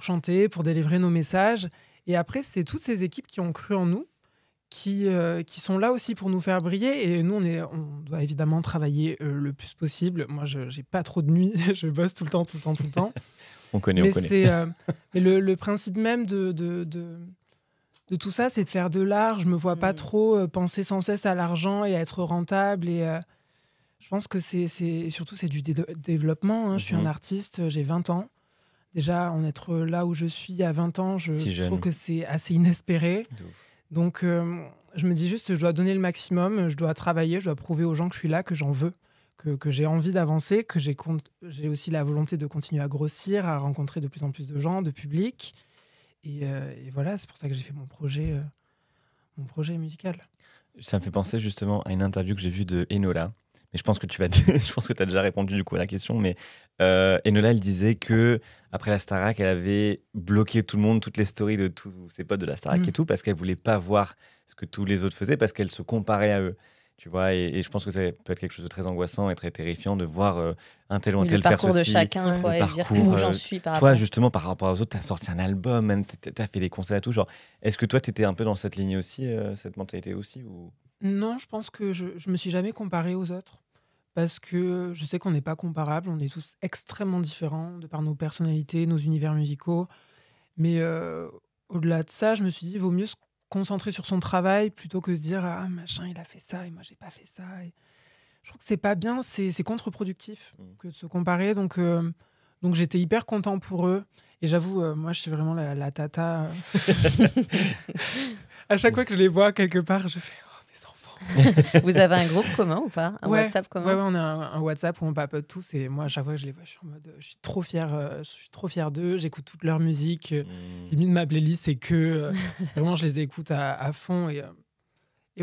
chanter, pour délivrer nos messages. Et après, c'est toutes ces équipes qui ont cru en nous, qui sont là aussi pour nous faire briller. Et nous, on doit évidemment travailler le plus possible. Moi, je n'ai pas trop de nuits. Je bosse tout le temps. On connaît. Mais le principe même de tout ça, c'est de faire de l'art. Je me vois pas trop penser sans cesse à l'argent et à être rentable. Et je pense que surtout, c'est du développement. Je suis un artiste, j'ai 20 ans. Déjà, en être là où je suis à 20 ans, je trouve que c'est assez inespéré. Donc, je me dis juste, je dois donner le maximum, je dois travailler, je dois prouver aux gens que je suis là, que j'en veux, que j'ai envie d'avancer, que j'ai aussi la volonté de continuer à grossir, à rencontrer de plus en plus de gens, de public. Et voilà, c'est pour ça que j'ai fait mon projet musical. Ça me fait penser justement à une interview que j'ai vue de Enola. Mais je pense que tu as déjà répondu du coup à la question. Mais Enola, elle disait que après la Starac, elle avait bloqué tout le monde, toutes les stories de tous ses potes de la Starac et tout, parce qu'elle voulait pas voir ce que tous les autres faisaient, parce qu'elle se comparait à eux. Tu vois, et je pense que ça peut être quelque chose de très angoissant et très terrifiant de voir un tel ou un tel faire ceci. Le parcours de chacun, quoi, et dire où j'en suis par rapport. Toi, justement, par rapport aux autres, tu as sorti un album, tu as fait des concerts et tout. Genre, est-ce que toi, tu étais un peu dans cette lignée aussi, cette mentalité aussi ou... Non, je pense que je me suis jamais comparée aux autres. Parce que je sais qu'on n'est pas comparables, on est tous extrêmement différents de par nos personnalités, nos univers musicaux. Mais au-delà de ça, je me suis dit, il vaut mieux se concentrer sur son travail plutôt que se dire « Ah, machin, il a fait ça et moi, j'ai pas fait ça. » Et je trouve que c'est pas bien, c'est contre-productif que de se comparer. Donc j'étais hyper content pour eux. Et j'avoue, moi, je suis vraiment la tata. À chaque fois que je les vois quelque part, je fais... Vous avez un groupe commun ou pas? WhatsApp commun? Ouais, on a un WhatsApp où on papote tous et moi à chaque fois que je les vois je suis en mode je suis trop fière d'eux, j'écoute toute leur musique, limite ma playlist c'est que vraiment je les écoute à fond et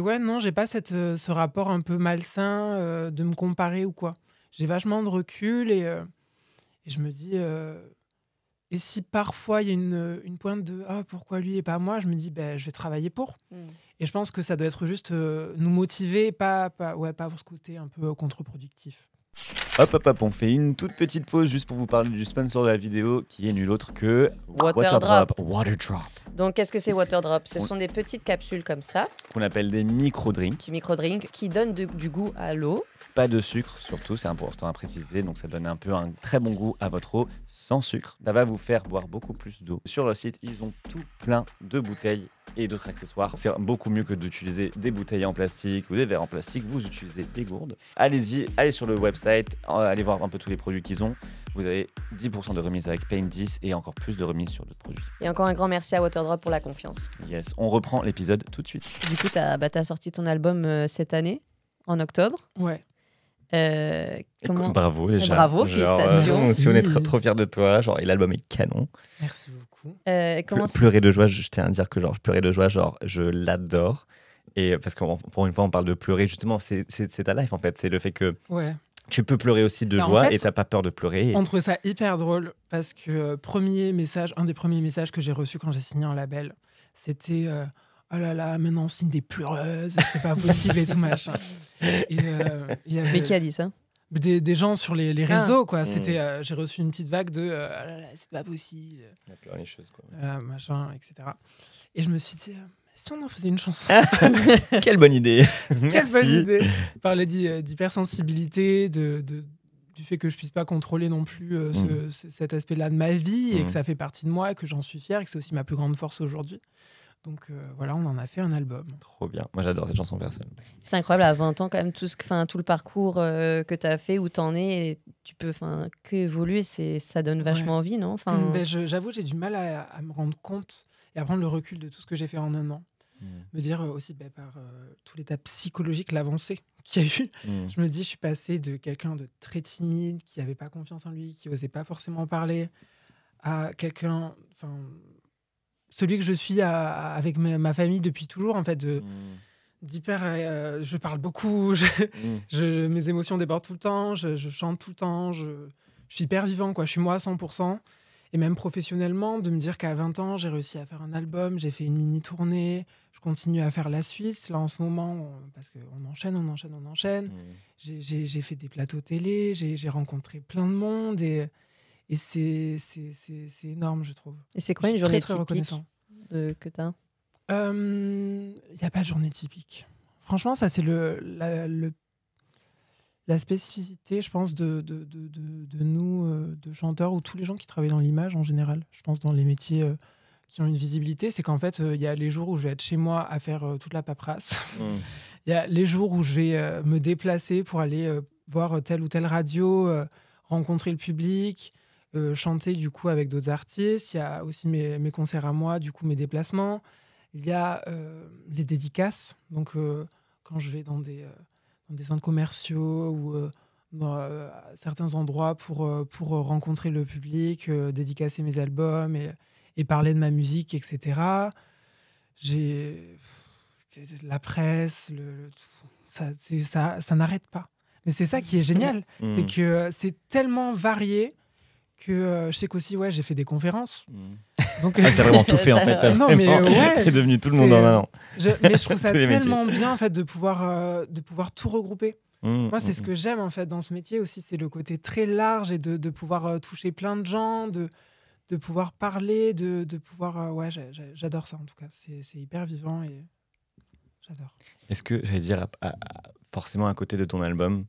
ouais non j'ai pas ce rapport un peu malsain de me comparer ou quoi. J'ai vachement de recul et je me dis et si parfois il y a une pointe de pourquoi lui et pas moi, je me dis je vais travailler pour. Et je pense que ça doit être juste nous motiver, pas pour ce côté un peu contre-productif. Hop, on fait une toute petite pause juste pour vous parler du sponsor de la vidéo qui est nul autre que Waterdrop. Waterdrop. Donc, qu'est-ce que c'est Waterdrop? Ce sont des petites capsules comme ça, Qu'on appelle des micro-drinks. micro-drinks, qui donnent du goût à l'eau. Pas de sucre, surtout, c'est important à préciser. Donc, ça donne un très bon goût à votre eau sans sucre. Ça va vous faire boire beaucoup plus d'eau. Sur leur site, ils ont tout plein de bouteilles et d'autres accessoires. C'est beaucoup mieux que d'utiliser des bouteilles en plastique ou des verres en plastique. Vous utilisez des gourdes. Allez-y, allez sur le website, allez voir un peu tous les produits qu'ils ont. Vous avez 10% de remise avec Paint 10 et encore plus de remise sur d'autres produits. Et encore un grand merci à Waterdrop pour la confiance. Yes, on reprend l'épisode tout de suite. Du coup, t'as sorti ton album cette année, en octobre. Ouais. Comment... Bravo déjà. Bravo, félicitations. Si on est trop fiers de toi, et l'album est canon. Merci beaucoup. Pleurer de joie, je tiens à dire que je pleurais de joie, je l'adore. Et parce que pour une fois, on parle de pleurer, justement, c'est ta life en fait. C'est le fait que tu peux pleurer aussi de joie en fait, et t'as pas peur de pleurer. On trouvait ça hyper drôle parce que un des premiers messages que j'ai reçus quand j'ai signé un label, c'était oh là là, maintenant on signe des pleureuses, c'est pas possible et tout machin. Mais qui a dit ça? Des gens sur les réseaux, quoi. C'était, j'ai reçu une petite vague de oh là là, c'est pas possible. Il y a plein de choses, quoi. Machin, etc. Et je me suis dit, si on en faisait une chanson. Quelle bonne idée. Quelle bonne idée. Parler d'hypersensibilité, du fait que je puisse pas contrôler non plus cet aspect-là de ma vie et que ça fait partie de moi et que j'en suis fier et que c'est aussi ma plus grande force aujourd'hui. Donc voilà, on en a fait un album. Trop bien. Moi, j'adore cette chanson personnelle. C'est incroyable, à 20 ans, quand même, tout le parcours que tu as fait, où tu en es, et tu peux que évoluer, ça donne vachement envie, non? J'avoue, j'ai du mal à me rendre compte et à prendre le recul de tout ce que j'ai fait en un an. Me dire aussi par tout l'état psychologique, l'avancée qu'il y a eu. Je me dis, je suis passée de quelqu'un de très timide, qui n'avait pas confiance en lui, qui n'osait pas forcément parler, à quelqu'un... celui que je suis avec ma famille depuis toujours, en fait, d'hyper... je parle beaucoup, mes émotions débordent tout le temps, je chante tout le temps, je suis hyper vivant, quoi. Je suis moi à 100%. Et même professionnellement, de me dire qu'à 20 ans, j'ai réussi à faire un album, j'ai fait une mini-tournée, je continue à faire la Suisse, là, en ce moment, parce qu'on enchaîne. J'ai fait des plateaux télé, j'ai rencontré plein de monde, et c'est énorme, je trouve. Et c'est quoi une journée très typique que tu as? Il n'y a pas de journée typique. Franchement, ça, c'est la spécificité, je pense, de nous, de chanteurs, ou tous les gens qui travaillent dans l'image en général. Je pense dans les métiers qui ont une visibilité, c'est qu'en fait, il y a les jours où je vais être chez moi à faire toute la paperasse. Il y a les jours où je vais me déplacer pour aller voir telle ou telle radio, rencontrer le public, chanter du coup avec d'autres artistes. Il y a aussi mes concerts à moi, du coup mes déplacements. Il y a les dédicaces. Donc quand je vais dans des centres commerciaux ou dans certains endroits pour rencontrer le public, dédicacer mes albums et parler de ma musique, etc. J'ai la presse, ça n'arrête pas. Mais c'est ça qui est génial, c'est que c'est tellement varié que je sais qu'aussi, j'ai fait des conférences. Donc, t'as vraiment tout fait, en fait. Non, mais t'es devenu tout le monde en un an. Mais je trouve ça tellement bien, en fait, de pouvoir tout regrouper. Moi, c'est ce que j'aime, en fait, dans ce métier aussi, c'est le côté très large et de pouvoir toucher plein de gens, de pouvoir parler, de pouvoir... j'adore ça, en tout cas. C'est hyper vivant et j'adore. Est-ce que, j'allais dire, forcément à côté de ton album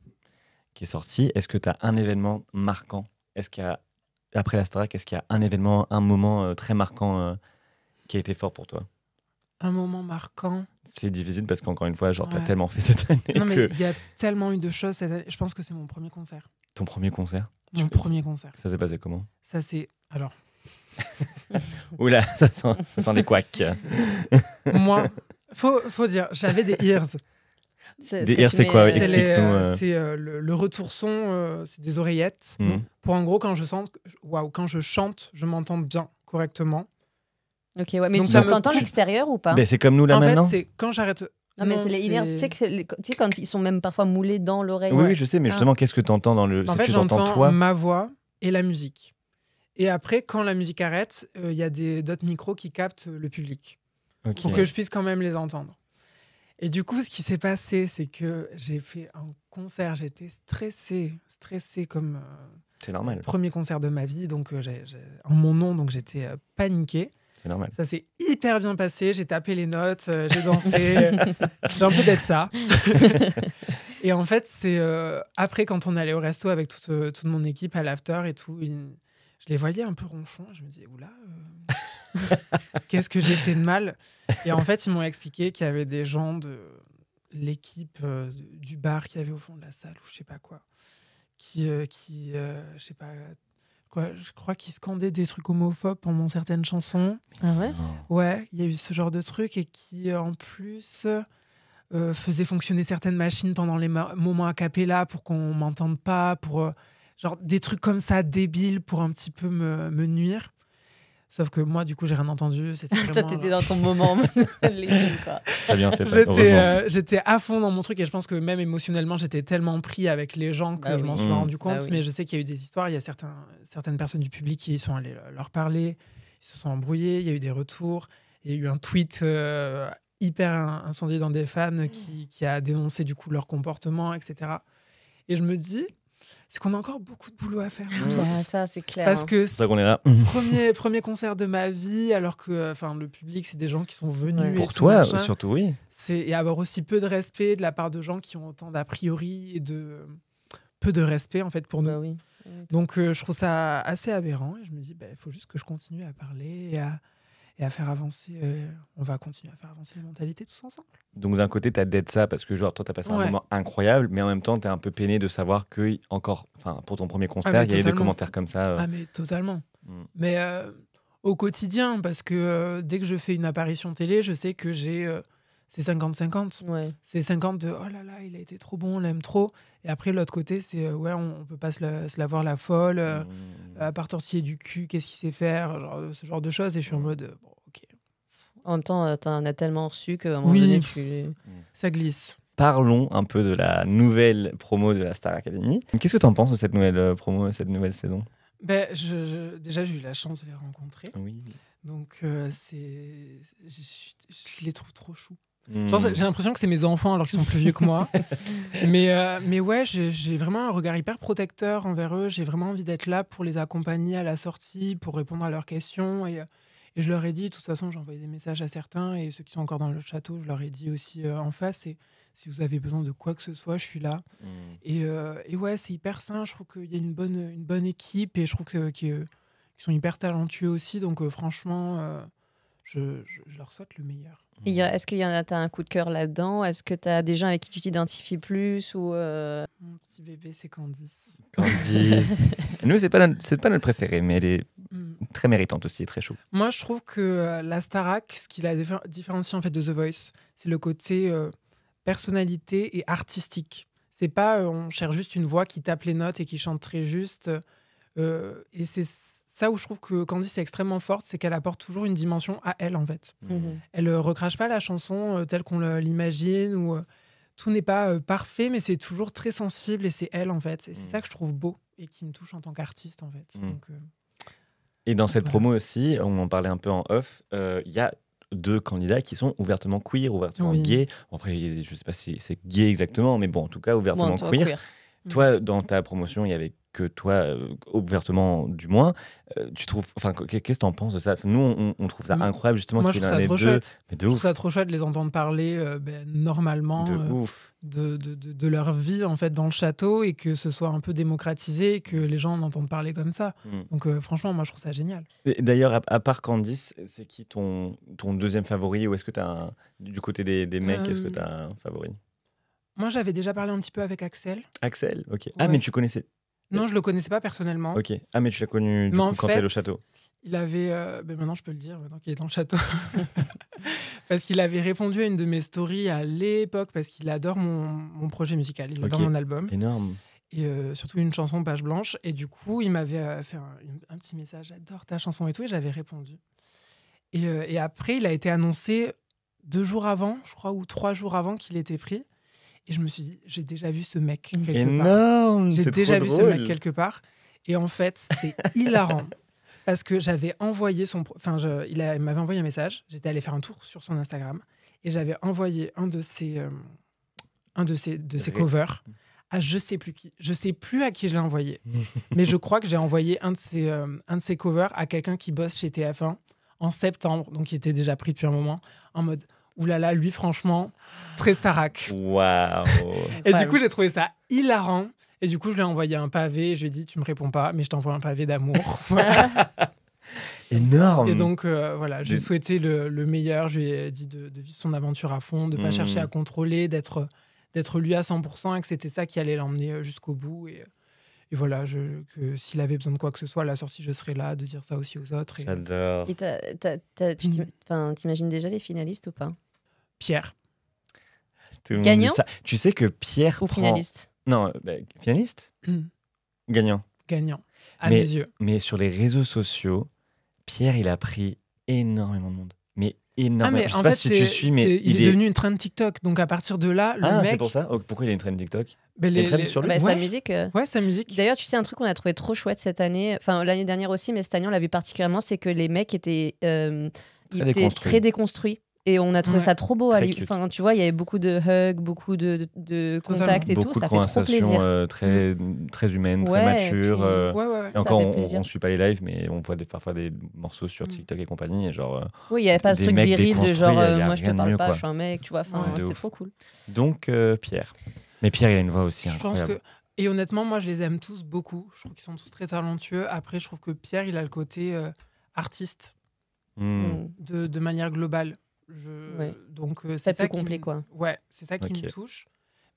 qui est sorti, est-ce que tu as un événement marquant? Est-ce qu'il y a, après la Starac, est-ce qu'il y a un événement, un moment très marquant qui a été fort pour toi? Un moment marquant? C'est difficile parce qu'encore une fois, t'as tellement fait cette année. Non, mais il y a tellement eu de choses cette année. Je pense que c'est mon premier concert. Ton premier concert? Mon premier concert. Ça s'est passé comment? Ça c'est... Alors... Oula, ça sent les couacs. Moi, faut dire, j'avais des ears. Des ears, c'est quoi? Explique-nous. C'est le retour son, c'est des oreillettes. Pour en gros, quand je chante, je m'entends bien, correctement. Ok, mais donc, tu t'entends l'extérieur ou pas? C'est comme nous là maintenant. En fait, c'est quand j'arrête... Non, mais c'est les ears, tu sais, quand ils sont même parfois moulés dans l'oreille. Oui, je sais, mais justement, qu'est-ce que tu entends dans le... En fait, j'entends ma voix et la musique. Et après, quand la musique arrête, il y a d'autres micros qui captent le public. Pour que je puisse quand même les entendre. Et du coup, ce qui s'est passé, c'est que j'ai fait un concert. J'étais stressée comme C'est normal. le premier concert de ma vie. Donc, en mon nom, donc j'étais paniquée. C'est normal. Ça s'est hyper bien passé. J'ai tapé les notes, j'ai dansé. J'ai un peu d'être ça. Et en fait, c'est après, quand on allait au resto avec toute mon équipe à l'after et tout, je les voyais un peu ronchons. Je me disais, oula, qu'est-ce que j'ai fait de mal? Et en fait, ils m'ont expliqué qu'il y avait des gens de l'équipe du bar qui avait au fond de la salle, ou je sais pas quoi, qui je sais pas quoi, je crois qu'ils scandaient des trucs homophobes pendant certaines chansons. Ah ouais? Ouais, il y a eu ce genre de trucs et qui, en plus, faisaient fonctionner certaines machines pendant les moments a cappella pour qu'on m'entende pas, pour genre des trucs comme ça débiles pour un petit peu me nuire. Sauf que moi, du coup, j'ai rien entendu. C'était Toi, vraiment, t'étais dans ton moment. Les lignes, quoi. T'as bien fait. Heureusement. j'étais à fond dans mon truc et je pense que même émotionnellement, j'étais tellement pris avec les gens que Bah je m'en oui. suis pas rendu compte. Bah oui. Mais je sais qu'il y a eu des histoires. Il y a certaines personnes du public qui sont allées leur parler. Ils se sont embrouillés. Il y a eu des retours. Il y a eu un tweet hyper incendié dans des fans qui a dénoncé du coup leur comportement, etc. Et je me dis, c'est qu'on a encore beaucoup de boulot à faire. nous tous. Ah, ça, c'est clair. Parce que C'est pour ça qu'on est là. premier concert de ma vie, alors que le public, c'est des gens qui sont venus. Ouais. et Pour tout, toi, machin. surtout, oui. Et avoir aussi peu de respect de la part de gens qui ont autant d'a priori et peu de respect en fait pour nous. Bah oui. Donc je trouve ça assez aberrant et je me dis il faut juste que je continue à parler et à faire avancer. On va continuer à faire avancer les mentalités tous ensemble. Donc d'un côté, t'as d'être ça parce que genre toi, t'as passé un Ouais. moment incroyable, mais en même temps, t'es un peu peiné de savoir que encore, enfin pour ton premier concert, mais il y avait des totalement. commentaires comme ça. Ah mais totalement. Mm. Mais au quotidien parce que dès que je fais une apparition télé, je sais que c'est 50-50. Ouais. C'est 50 de oh là là, il a été trop bon, on l'aime trop. Et après, l'autre côté, c'est ouais, on peut pas se la voir la folle. À part tortiller du cul, qu'est-ce qu'il sait faire, ce genre de choses. Et je suis en mode bon, ok, En même temps, t'en as tellement reçu qu'à un moment Oui. donné, tu... ça glisse. Parlons un peu de la nouvelle promo de la Star Academy. Qu'est-ce que t'en penses de cette nouvelle promo, cette nouvelle saison? Déjà, j'ai eu la chance de les rencontrer. Oui. Donc, je les trouve trop choux. Genre, j'ai l'impression que c'est mes enfants alors qu'ils sont plus vieux que moi. mais ouais, j'ai vraiment un regard hyper protecteur envers eux. J'ai vraiment envie d'être là pour les accompagner à la sortie, pour répondre à leurs questions. Et je leur ai dit, de toute façon, j'ai envoyé des messages à certains et ceux qui sont encore dans le château, je leur ai dit aussi en face. Et si vous avez besoin de quoi que ce soit, je suis là. Et ouais, c'est hyper sain. Je trouve qu'il y a une bonne équipe et je trouve qu'ils sont hyper talentueux aussi. Donc franchement, je leur souhaite le meilleur. Et est-ce qu'il y en a, t'as un coup de cœur là-dedans? Est-ce que t'as des gens avec qui tu t'identifies plus ou Mon petit bébé, c'est Candice. Candice. Nous, c'est pas notre préférée, mais elle est Mm. très méritante aussi, très chou. Moi, je trouve que la Starac, ce qui la différencie en fait de The Voice, c'est le côté personnalité et artistique. C'est pas on cherche juste une voix qui tape les notes et qui chante très juste. Et c'est ça où je trouve que Candice est extrêmement forte, c'est qu'elle apporte toujours une dimension à elle en fait. Elle recrache pas la chanson telle qu'on l'imagine ou tout n'est pas parfait, mais c'est toujours très sensible et c'est elle en fait. Et c'est ça que je trouve beau et qui me touche en tant qu'artiste en fait. Donc, Et dans cette Voilà. promo aussi, on en parlait un peu en off, il y a 2 candidats qui sont ouvertement queer, ouvertement Oui. gays. Bon, après, je sais pas si c'est gay exactement, mais bon, en tout cas, ouvertement Bon, toi, queer. Toi, dans ta promotion, il y avait que toi, ouvertement du moins. Tu trouves, enfin, qu'est-ce que t'en penses de ça? Nous, on trouve ça incroyable justement Moi, je qu'il y trouve en ça ait trop 2. chouette. Mais de Je trouve ouf, ça trop chouette de les entendre parler normalement de ouf. de leur vie en fait dans le château et que ce soit un peu démocratisé et que les gens en entendent parler comme ça. Donc franchement, moi je trouve ça génial. Et d'ailleurs, à part Candice, c'est qui ton deuxième favori? Ou est-ce que t'as du côté des mecs, est-ce que t'as un favori? Moi j'avais déjà parlé un petit peu avec Axel. Axel, ok. Ah, Ouais. mais tu connaissais. Non, je le connaissais pas personnellement. Ok. Ah, mais tu l'as connu du Mais coup en quand fait, t'es au château. Il avait, maintenant je peux le dire, maintenant qu'il est dans le château, parce qu'il avait répondu à une de mes stories à l'époque parce qu'il adore mon projet musical, il adore Ok. mon album. Énorme. Et surtout une chanson Page Blanche. Et du coup, il m'avait fait un petit message, j'adore ta chanson et tout, et j'avais répondu. Et après, il a été annoncé 2 jours avant, je crois, ou 3 jours avant qu'il était pris. Et je me suis dit, j'ai déjà vu ce mec quelque part. Énorme. J'ai c'est déjà trop vu ce drôle. mec quelque part. Et en fait, c'est hilarant. Parce que j'avais envoyé il m'avait envoyé un message. J'étais allée faire un tour sur son Instagram. Et j'avais envoyé un de ses covers à je sais plus qui. Je sais plus à qui je l'ai envoyé. Mais je crois que j'ai envoyé un de ses covers à quelqu'un qui bosse chez TF1 en septembre, donc il était déjà pris depuis un moment, en mode oulala, lui franchement, très Starac. Waouh. Et du coup, j'ai trouvé ça hilarant. Et du coup, je lui ai envoyé un pavé. Je lui ai dit, tu me réponds pas, mais je t'envoie un pavé d'amour. Voilà. Énorme. Et donc, voilà, je lui ai souhaité le meilleur. Je lui ai dit de vivre son aventure à fond, de ne pas chercher à contrôler, d'être lui à 100%, et que c'était ça qui allait l'emmener jusqu'au bout. Et voilà, que s'il avait besoin de quoi que ce soit, à la sortie, je serais là, de dire ça aussi aux autres. J'adore. Et t'imagines déjà les finalistes ou pas? Pierre. Tout le monde Gagnant dit ça. Tu sais que Pierre Ou prend... finaliste? Non, finaliste. Gagnant. Gagnant, à Mais- mes yeux. Mais sur les réseaux sociaux, Pierre, il a pris énormément de monde. Mais énormément. Je sais pas si tu suis, mais il est devenu une trend TikTok. Donc, à partir de là, le Ah, mec... c'est pour ça. Oh, pourquoi il a une trend TikTok? Ben, Il y a une trend sur lui. Bah, Ouais. Sa musique. Ouais, sa musique. D'ailleurs, tu sais, un truc qu'on a trouvé trop chouette cette année, enfin l'année dernière aussi, mais cette année on l'a vu particulièrement, c'est que les mecs étaient, déconstruits. très déconstruits. Et on a trouvé Ouais. ça trop beau. Très cute. Enfin, tu vois, il y avait beaucoup de hugs, beaucoup de contacts et Beaucoup tout. de Ça fait trop conversations plaisir. très humaines, Ouais, très matures. et puis- Ouais, ouais. Et Ça encore, fait on plaisir. suit pas les lives, mais on voit parfois des morceaux sur TikTok et compagnie. Et genre, Oui, il n'y avait pas ce des truc mecs viril de genre, déconstruits, y a moi je te rien de parle mieux, pas, quoi. je suis un mec, tu vois. Enfin, Ouais, de c'était ouf. trop cool. Donc, Pierre. Mais Pierre, il a une voix aussi Je pense incroyable. que... Et honnêtement, moi, je les aime tous beaucoup. Je trouve qu'ils sont tous très talentueux. Après, je trouve que Pierre, il a le côté artiste de manière globale. Ouais. Donc, C'est c'est ça plus qui complet, me... quoi. Ouais, c'est ça qui Ok. me touche.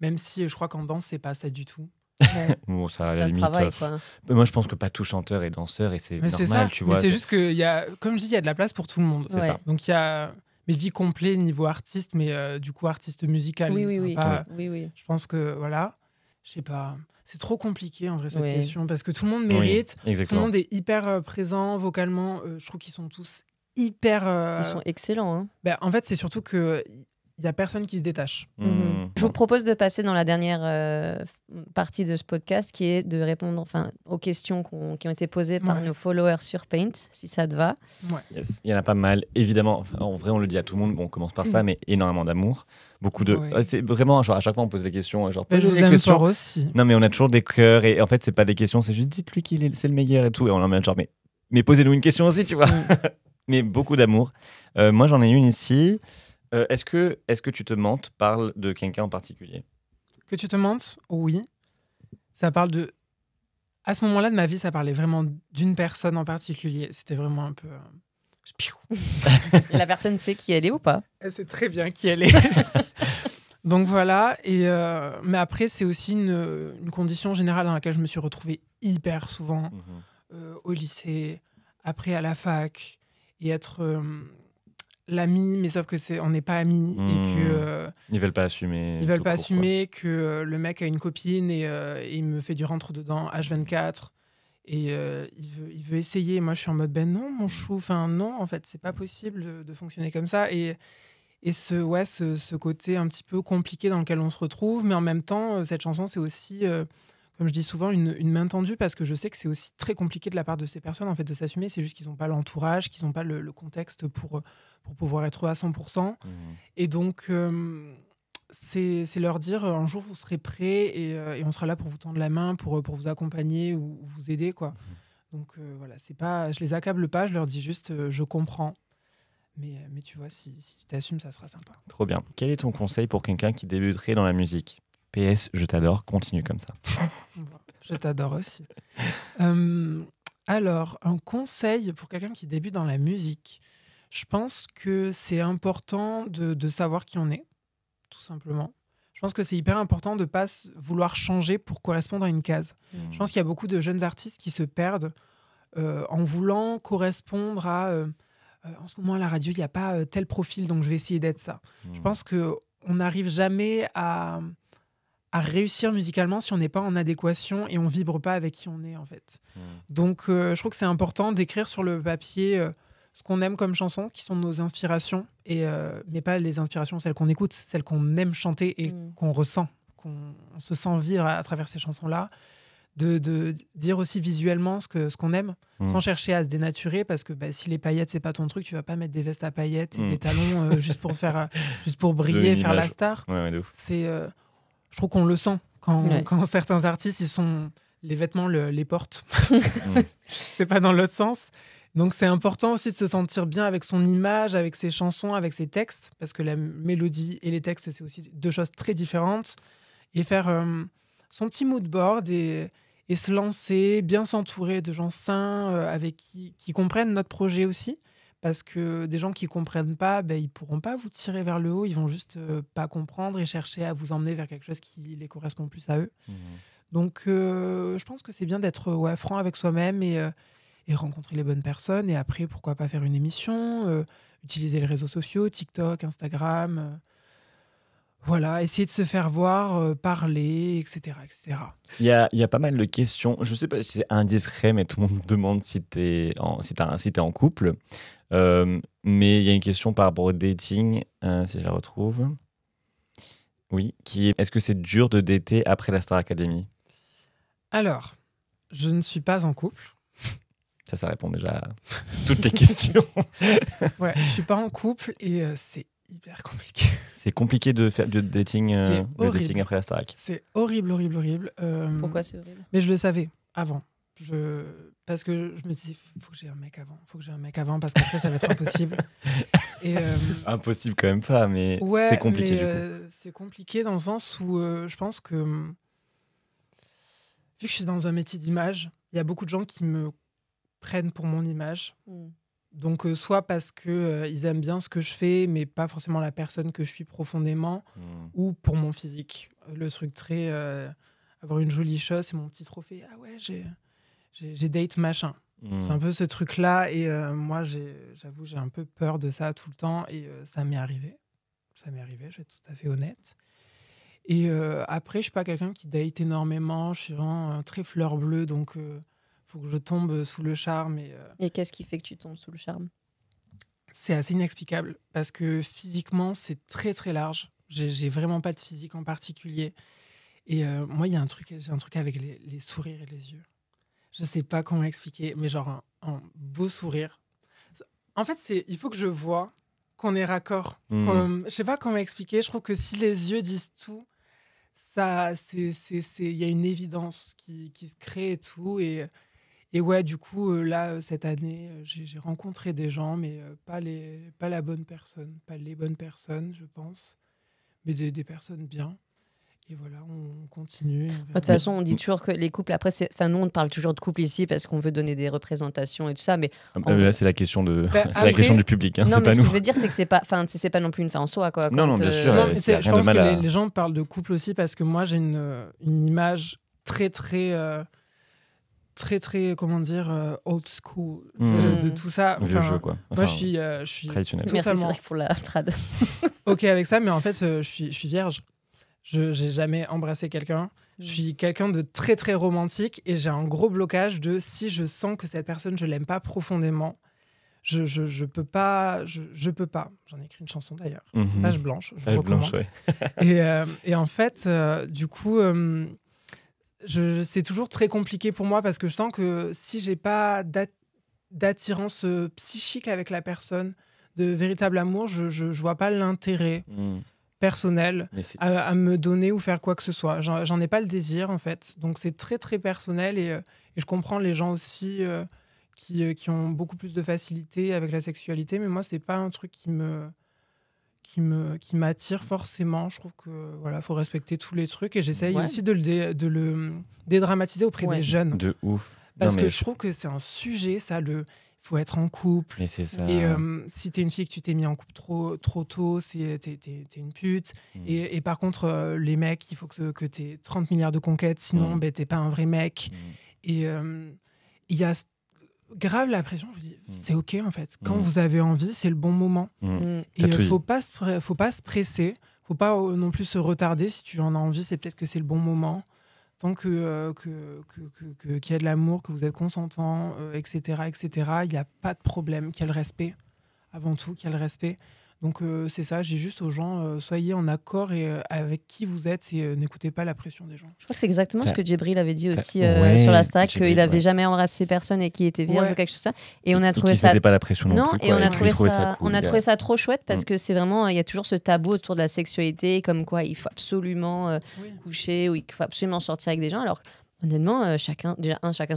Même si je crois qu'en danse, c'est pas ça du tout. Ouais. Bon, ça, à la Ça se limite. travaille, quoi. Moi, je pense que pas tout chanteur est danseur et c'est Mais c'est ça. normal, tu vois. Mais c'est juste que, comme je dis, il y a de la place pour tout le monde. C'est Ouais. ça. Donc, il y a... Mais je dis complet niveau artiste, mais du coup, artiste musical. Oui, c'est oui, oui. pas- Oui, oui. Je pense que, voilà, je sais pas... C'est trop compliqué, en vrai, cette Ouais. question. Parce que tout le monde Oui, mérite. Tout le exactement. monde est hyper présent vocalement. Je trouve qu'ils sont tous hyper. Ils sont excellents. Hein. En fait, c'est surtout que il y a personne qui se détache. Je vous propose de passer dans la dernière partie de ce podcast qui est de répondre aux questions qui ont été posées par Ouais. nos followers sur Paint, si ça te va. Yes. Il y en a pas mal, évidemment. Enfin, en vrai, on le dit à tout le monde. Bon, on commence par ça, mais énormément d'amour. Beaucoup de. Ouais. C'est vraiment, genre, à chaque fois, on pose des questions. Genre, Je posez vous des aime questions. fort aussi. Non, mais on a toujours des cœurs. Et en fait, c'est pas des questions, c'est juste dites-lui c'est le meilleur et tout. Et on en met genre, mais posez-nous une question aussi, tu vois. Mais beaucoup d'amour. Moi, j'en ai une ici. Est-ce que tu te mentes parle de quelqu'un en particulier? Que tu te mentes? Oui. Ça parle de. À ce moment-là de ma vie, ça parlait vraiment d'une personne en particulier. C'était vraiment un peu. La personne sait qui elle est ou pas? Elle sait très bien qui elle est. Donc voilà. Mais après, c'est aussi une condition générale dans laquelle je me suis retrouvée hyper souvent au lycée, après à la fac, et être l'ami, mais sauf que on n'est pas amis et que Ils veulent pas assumer. ils veulent tout pas court, quoi. assumer que le mec a une copine et il me fait du rentre dedans H24 et il veut essayer. Moi, je suis en mode non, mon chou, non, en fait, c'est pas possible de fonctionner comme ça et ce côté un petit peu compliqué dans lequel on se retrouve, mais en même temps, cette chanson, c'est aussi comme je dis souvent, une main tendue parce que je sais que c'est aussi très compliqué de la part de ces personnes en fait de s'assumer. C'est juste qu'ils n'ont pas l'entourage, qu'ils n'ont pas le contexte pour pouvoir être à 100%. Et donc, c'est leur dire un jour vous serez prêts et on sera là pour vous tendre la main, pour vous accompagner ou vous aider, quoi. Donc voilà, c'est pas, je les accable pas, je leur dis juste je comprends. Mais tu vois, si tu t'assumes, ça sera sympa. Trop bien. Quel est ton conseil pour quelqu'un qui débuterait dans la musique? PS, je t'adore, continue comme ça. Je t'adore aussi. Alors, un conseil pour quelqu'un qui débute dans la musique. Je pense que c'est important de savoir qui on est, tout simplement. Je pense que c'est hyper important de ne pas vouloir changer pour correspondre à une case. Je pense qu'il y a beaucoup de jeunes artistes qui se perdent en voulant correspondre à... en ce moment, à la radio, il n'y a pas tel profil, donc je vais essayer d'être ça. Je pense qu'on n'arrive jamais à réussir musicalement si on n'est pas en adéquation et on vibre pas avec qui on est, en fait. Donc, je trouve que c'est important d'écrire sur le papier ce qu'on aime comme chansons, qui sont nos inspirations, mais pas les inspirations, celles qu'on écoute, celles qu'on aime chanter et qu'on ressent, qu'on se sent vivre à travers ces chansons-là. de dire aussi visuellement ce qu'on aime, sans chercher à se dénaturer, parce que si les paillettes c'est pas ton truc, tu vas pas mettre des vestes à paillettes et des talons juste pour briller, faire la star. Ouais, de ouf. Je trouve qu'on le sent quand certains artistes les vêtements les portent. C'est pas dans l'autre sens. Donc c'est important aussi de se sentir bien avec son image, avec ses chansons, avec ses textes, parce que la mélodie et les textes c'est aussi deux choses très différentes. Et faire son petit mood board et se lancer, bien s'entourer de gens sains avec qui comprennent notre projet aussi. Parce que des gens qui ne comprennent pas, ils ne pourront pas vous tirer vers le haut. Ils vont juste pas comprendre et chercher à vous emmener vers quelque chose qui les correspond plus à eux. Donc, je pense que c'est bien d'être franc avec soi-même et rencontrer les bonnes personnes. Et après, pourquoi pas faire une émission, utiliser les réseaux sociaux, TikTok, Instagram... Voilà, essayer de se faire voir, parler, etc. etc. Il y a pas mal de questions. Je ne sais pas si c'est indiscret, mais tout le monde me demande si t'es en couple. Mais il y a une question par rapport au dating, si je la retrouve. Oui, qui est: est-ce que c'est dur de dater après la Star Academy ? Alors, je ne suis pas en couple. Ça répond déjà à toutes les questions. Ouais, je ne suis pas en couple et c'est hyper compliqué. C'est compliqué de faire du dating, le dating après la Star Academy. C'est horrible, horrible, horrible. Pourquoi c'est horrible ? Mais je le savais avant. Parce que je me dis, faut que j'ai un mec avant, parce qu'après ça va être impossible. Et, impossible quand même pas, mais c'est compliqué du coup. C'est compliqué dans le sens où je pense que, vu que je suis dans un métier d'image, il y a beaucoup de gens qui me prennent pour mon image. Donc, soit parce qu'ils aiment bien ce que je fais, mais pas forcément la personne que je suis profondément, ou pour mon physique. Le truc très... avoir une jolie chose, c'est mon petit trophée. Ah ouais, j'ai date machin. C'est un peu ce truc-là. Et moi, j'avoue, j'ai un peu peur de ça tout le temps. Et ça m'est arrivé. Je vais être tout à fait honnête. Et après, je suis pas quelqu'un qui date énormément. Je suis vraiment très fleur bleue, donc... faut que je tombe sous le charme. Et qu'est-ce qui fait que tu tombes sous le charme ? C'est assez inexplicable parce que physiquement, c'est très très large. J'ai vraiment pas de physique en particulier. Et moi, j'ai un truc avec les sourires et les yeux. Je sais pas comment expliquer, mais genre un beau sourire. En fait, il faut que je vois qu'on est raccord. Je sais pas comment expliquer. Je trouve que si les yeux disent tout, il y a une évidence qui se crée et tout. Et ouais, du coup, là, cette année, j'ai rencontré des gens, mais pas la bonne personne, pas les bonnes personnes, je pense, mais des personnes bien. Et voilà, on continue. De toute façon, on dit toujours que les couples, après, nous, on parle toujours de couple ici parce qu'on veut donner des représentations et tout ça, mais... Là, c'est la question la question du public, hein, non, c'est pas nous. Ce nous. que je veux dire, c'est que c'est pas non plus une fin en soi, quoi. Non, bien sûr. Non, je pense que les gens parlent de couple aussi parce que moi, j'ai une image très, très... très très comment dire old school de tout ça. Vieux jeu, quoi. Moi je suis traditionnel. Merci, c'est vrai pour la trad. Ok avec ça, mais en fait je suis vierge. J'ai jamais embrassé quelqu'un. Je suis quelqu'un de très très romantique et j'ai un gros blocage de si je sens que cette personne je l'aime pas profondément, je peux pas. J'en ai écrit une chanson d'ailleurs. Page blanche. Je vous recommande. Ouais. et en fait du coup. C'est toujours très compliqué pour moi parce que je sens que si j'ai pas d'attirance psychique avec la personne, de véritable amour, je vois pas l'intérêt personnel à me donner ou faire quoi que ce soit. J'en ai pas le désir en fait. Donc c'est très très personnel et je comprends les gens aussi qui ont beaucoup plus de facilité avec la sexualité, mais moi c'est pas un truc qui m'attire forcément. Je trouve que voilà, faut respecter tous les trucs et j'essaye aussi de le dédramatiser auprès des jeunes. De ouf. Parce que je trouve que c'est un sujet, ça, faut être en couple. Mais c'est ça. Et si t'es une fille que tu t'es mis en couple trop tôt, t'es une pute. Et par contre, les mecs, il faut que t'aies 30 milliards de conquêtes, sinon t'es pas un vrai mec. Et il y a grave la pression, je vous dis, c'est ok en fait. Quand vous avez envie, c'est le bon moment. Et faut pas se presser, faut pas non plus se retarder. Si tu en as envie, c'est peut-être que c'est le bon moment. Tant qu'il y a de l'amour, que vous êtes consentant, etc., il n'y a pas de problème. Qu'il y a le respect, avant tout, qu'il y a le respect. Donc c'est ça, j'ai juste aux gens, soyez en accord avec qui vous êtes et n'écoutez pas la pression des gens. Je crois que c'est exactement ce que Djibril avait dit aussi Ouais, sur la Starac, Djibril, qu'il n'avait ouais. jamais embrassé personne et qu'il était vierge Ouais. ou quelque chose comme ça. Et on a Et trouvé qui ça... se mettait pas la pression non, Non, plus. et quoi, on a puis trouvé il trouvait ça, cool, on a trouvé ça trop chouette parce Mm. que c'est vraiment, il y a toujours ce tabou autour de la sexualité, comme quoi il faut absolument Oui. coucher ou il faut absolument sortir avec des gens. Alors honnêtement, chacun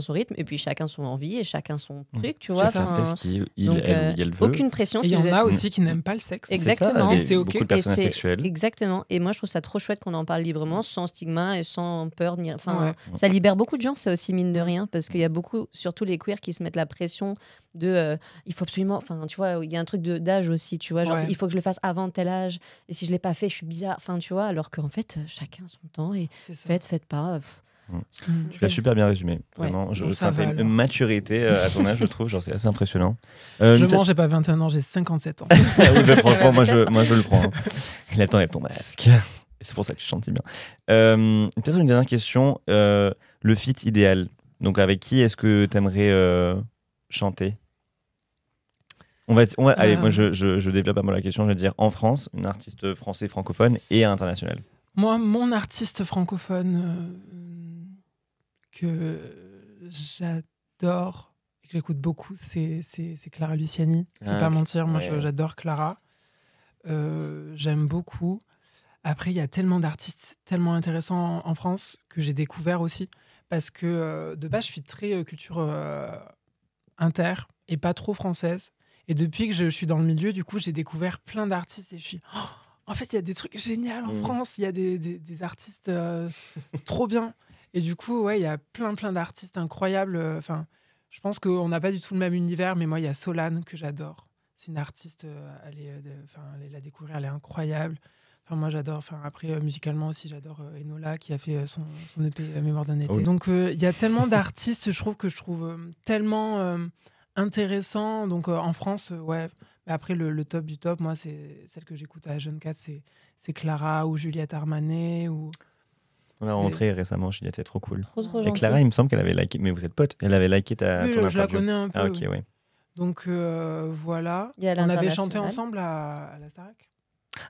son rythme et puis chacun son envie et chacun son truc, tu vois. C'est ça. Chacun fait ce qu'il Donc, elle ou il veut. aucune pression Et il si y vous en êtes... a aussi qui n'aiment pas le sexe. Exactement. C'est ça, Et c'est ok. beaucoup de personnes Et c'est- asexuelles. Exactement. Et moi, je trouve ça trop chouette qu'on en parle librement, sans stigma et sans peur. Enfin, Ouais. ça libère beaucoup de gens, ça aussi, mine de rien, parce qu'il y a beaucoup, surtout les queers, qui se mettent la pression de il faut absolument. Enfin, tu vois, il y a un truc d'âge aussi, tu vois. Genre, Ouais. il faut que je le fasse avant tel âge. Et si je l'ai pas fait, je suis bizarre. Enfin, tu vois, alors qu'en fait, chacun son temps. Et C'est ça. faites pas. Mm. Tu l'as super bien résumé, vraiment. Bon, ça T'as va, une alors. maturité à ton âge, je trouve, genre c'est assez impressionnant. Je une mens, j'ai pas 21 ans, j'ai 57 ans. Ah oui, bah, franchement, Peut-être. moi je le prends. Hein. Il attend avec ton masque. Et c'est pour ça que tu chantes si bien. Peut-être une dernière question. Le feat idéal. Donc avec qui est-ce que tu aimerais chanter? Allez, moi je développe un peu la question. Je vais dire en France, une artiste français francophone et internationale. Moi, mon artiste francophone que j'adore et que j'écoute beaucoup, c'est Clara Luciani. Je vais pas mentir, moi ouais. j'adore Clara. J'aime beaucoup. Après, il y a tellement d'artistes tellement intéressants en France que j'ai découvert aussi. Parce que de base, je suis très culture inter et pas trop française. Et depuis que je suis dans le milieu, du coup, j'ai découvert plein d'artistes et je suis... Oh, en fait, il y a des trucs géniaux en France. Il y a des artistes trop bien. Et du coup, ouais, il y a plein d'artistes incroyables. Enfin, je pense qu'on n'a pas du tout le même univers, mais moi, il y a Solane que j'adore. C'est une artiste, allez la découvrir, elle est incroyable. Enfin, moi, j'adore. Enfin, après, musicalement aussi, j'adore Enola qui a fait son EP Mémoire d'un été. Oui. Donc, il y a tellement d'artistes, je trouve tellement intéressants. Donc, en France, ouais. Mais après, le top du top, moi, c'est celle que j'écoute à Jeune 4, c'est Clara ou Juliette Armanet ou... On a rencontré récemment, Juliette, elle est trop cool. Trop Et gentil. Clara, il me semble qu'elle avait liké, mais vous êtes potes, elle avait liké Oui, ton je la interview. connais un peu. Ah ok, oui. Donc, voilà. Il y a On avait chanté l'international. ensemble à la Starac.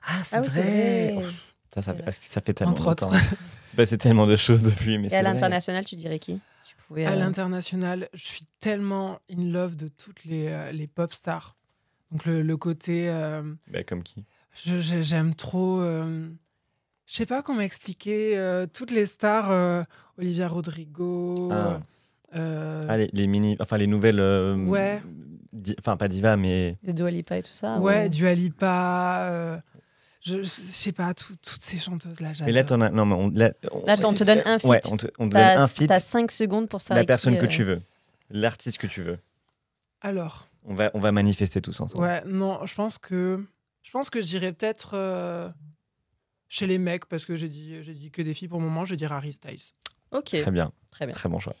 Ah, Ah oui, c'est vrai. Parce que ça fait tellement Entre longtemps. autres. C'est passé tellement de choses depuis, mais Et c'est à vrai. l'international, tu dirais qui? Tu pouvais, À l'international, je suis tellement in love de toutes les pop stars. Donc le côté, Bah, comme qui? j'aime trop. Je sais pas comment expliquer toutes les stars. Olivia Rodrigo. Ah. Les nouvelles. Ouais. Enfin, pas diva, mais. de Dua Lipa et tout ça. Ouais, ou- Dua Lipa. Je sais pas, toutes ces chanteuses-là, Mais là, j'adore. t'en as. Non, mais Là, on te donne un feat. Ouais, on te donne un feat. T'as 5 secondes pour savoir La personne qui, que tu veux. L'artiste que tu veux. Alors, On va manifester tous ensemble. ouais, non, je pense que je dirais peut-être chez les mecs, parce que j'ai dit que des filles pour le moment, je dirais Harry Styles. Ok, Très bien. très bien. Très bon choix.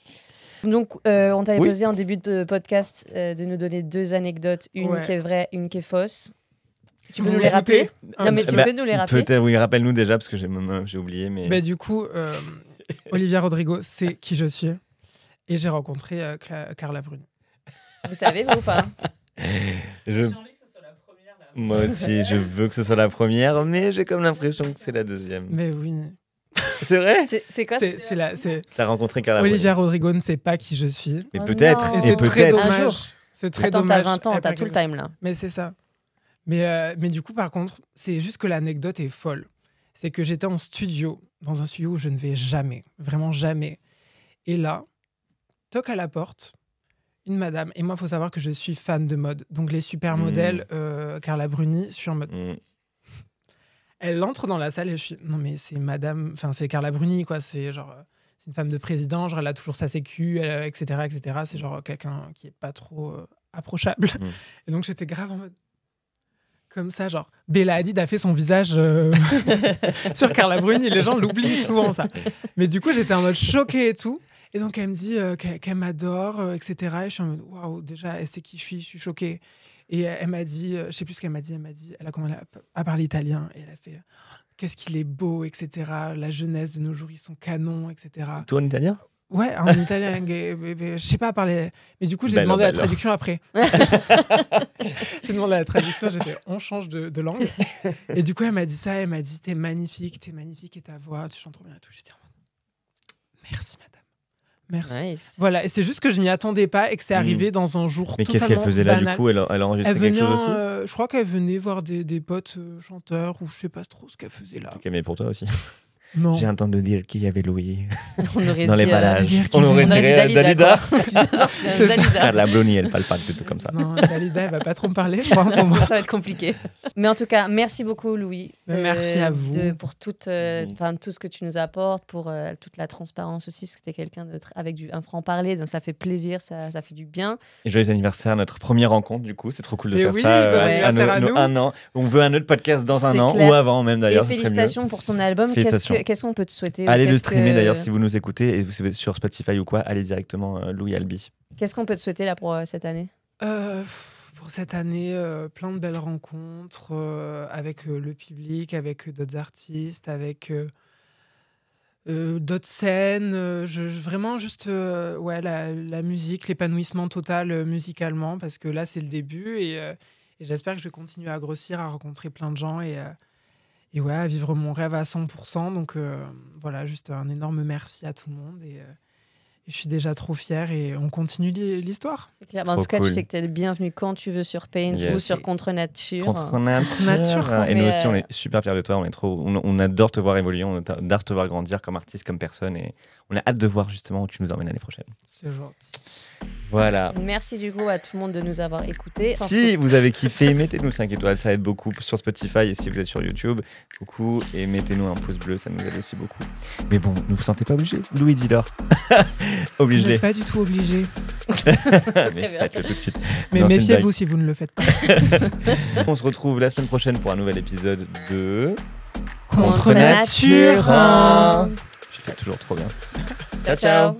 Donc, on t'avait Oui. posé en début de podcast de nous donner 2 anecdotes, une Ouais. qui est vraie, une qui est fausse. Tu peux Vous nous les vous rappeler? doutez Non, mais tu Bah, peux nous les rappeler? Peut-être, oui, rappelle-nous déjà, parce que j'ai oublié. Mais... Bah, du coup, Olivia Rodrigo, c'est qui je suis. Et j'ai rencontré Carla Bruni. Vous savez, vous ou pas? Moi aussi, je veux que ce soit la première, mais j'ai comme l'impression que c'est la deuxième. Mais oui. C'est vrai? C'est quoi? T'as rencontré Carla Olivia Rodrigo ne sait pas qui je suis. Mais Oh peut-être, non. Et c'est très peut-être. Un dommage. jour. C'est très Attends, dommage. t'as 20 ans, Elle t'as parle tout le quelque time là. Mais c'est ça. Mais du coup, par contre, c'est juste que l'anecdote est folle. C'est que j'étais en studio, dans un studio où je ne vais jamais, vraiment jamais. Et là, toque à la porte, une madame. Et moi, il faut savoir que je suis fan de mode. Donc, les supermodèles, Carla Bruni, je suis en mode... Elle entre dans la salle et je suis... Non, mais c'est madame... Enfin, c'est Carla Bruni, quoi. C'est genre... C'est une femme de président, genre elle a toujours sa sécu, etc., etc. C'est genre quelqu'un qui est pas trop approchable. Et donc, j'étais grave en mode... Comme ça, genre, Bella Hadid a fait son visage sur Carla Bruni. Les gens l'oublient souvent, ça. Mais du coup, j'étais en mode choquée et tout. Et donc, elle me dit qu'elle m'adore, etc. Et je suis en mode, waouh, déjà, elle sait qui je suis choquée. Et elle m'a dit, je sais plus ce qu'elle m'a dit, elle a commencé à parler italien. Et elle a fait, qu'est-ce qu'il est beau, etc. La jeunesse de nos jours, ils sont canons, etc. Toi en italien? Ouais, en italien, je sais pas parler. Mais du coup, j'ai Bello, demandé la bello. traduction après. J'ai demandé la traduction, j'ai fait on change de langue. Et du coup, elle m'a dit ça, elle m'a dit t'es magnifique et ta voix, tu chantes trop bien et tout. J'étais en mode merci madame. Merci. Nice. Voilà, et c'est juste que je m'y attendais pas et que c'est arrivé dans un jour Mais totalement qu'est-ce qu'elle faisait là banal. du coup? Elle enregistrait Elle quelque venait, chose aussi? je crois qu'elle venait voir des potes chanteurs ou je sais pas trop ce qu'elle faisait là. Ok, mais pour toi aussi. Non. J'ai entendu dire qu'il y avait Louis On aurait dans dit, les parages. dire On qu'il aurait on aurait dit dit Dalida. quoi. Tu as sorti un C'est ça. Dalida. Carla Bloni, elle parle pas de tout comme ça. Non, Dalida, elle va pas trop me parler, je crois, en ce moment. Ça va être compliqué. Mais en tout cas, merci beaucoup, Louis. Merci à vous. Pour tout ce que tu nous apportes, pour toute la transparence aussi, parce que tu es quelqu'un avec un franc-parler, donc ça fait plaisir, ça fait du bien. Et joyeux anniversaire, notre première rencontre du coup. C'est trop cool de Et faire oui, ça bon anniversaire à nous. un an. On veut un autre podcast dans un C'est an clair. ou avant même d'ailleurs. Et ce serait mieux. félicitations pour ton album. Félicitations. Qu'est-ce qu'on peut te souhaiter? Allez ou le qu'est-ce streamer que- d'ailleurs si vous nous écoutez et vous êtes sur Spotify ou quoi, allez directement Louis Albi. Qu'est-ce qu'on peut te souhaiter là pour cette année? Pour cette année, plein de belles rencontres avec le public, avec d'autres artistes, avec d'autres scènes. Vraiment juste la musique, l'épanouissement total musicalement, parce que là, c'est le début et j'espère que je vais continuer à grossir, à rencontrer plein de gens et à vivre mon rêve à 100%. Donc voilà, juste un énorme merci à tout le monde et je suis déjà trop fière et on continue l'histoire. C'est clair. En Trop tout cas, cool. tu sais que tu es le bienvenu quand tu veux sur Paint Yes. ou sur Contre Nature. Contre nature. nature, Et nous mais, aussi, on est super fiers de toi. On adore te voir évoluer, on adore te voir grandir comme artiste, comme personne. Et on a hâte de voir justement où tu nous emmènes l'année prochaine. C'est gentil. Voilà. Merci du coup à tout le monde de nous avoir écoutés. Si vous avez kiffé, mettez-nous 5 étoiles, ça aide beaucoup sur Spotify. Et si vous êtes sur YouTube, coucou, et mettez-nous un pouce bleu, ça nous aide aussi beaucoup. Mais bon, ne vous sentez pas obligé. Louis Dillard, Vous obligez-les. n'êtes pas du tout obligé. Mais bien. faites-le tout de suite. Mais Non, c'est une méfiez-vous si vous ne le faites pas. On se retrouve la semaine prochaine pour un nouvel épisode de Contre nature. Je fais toujours trop bien. Ciao, ciao.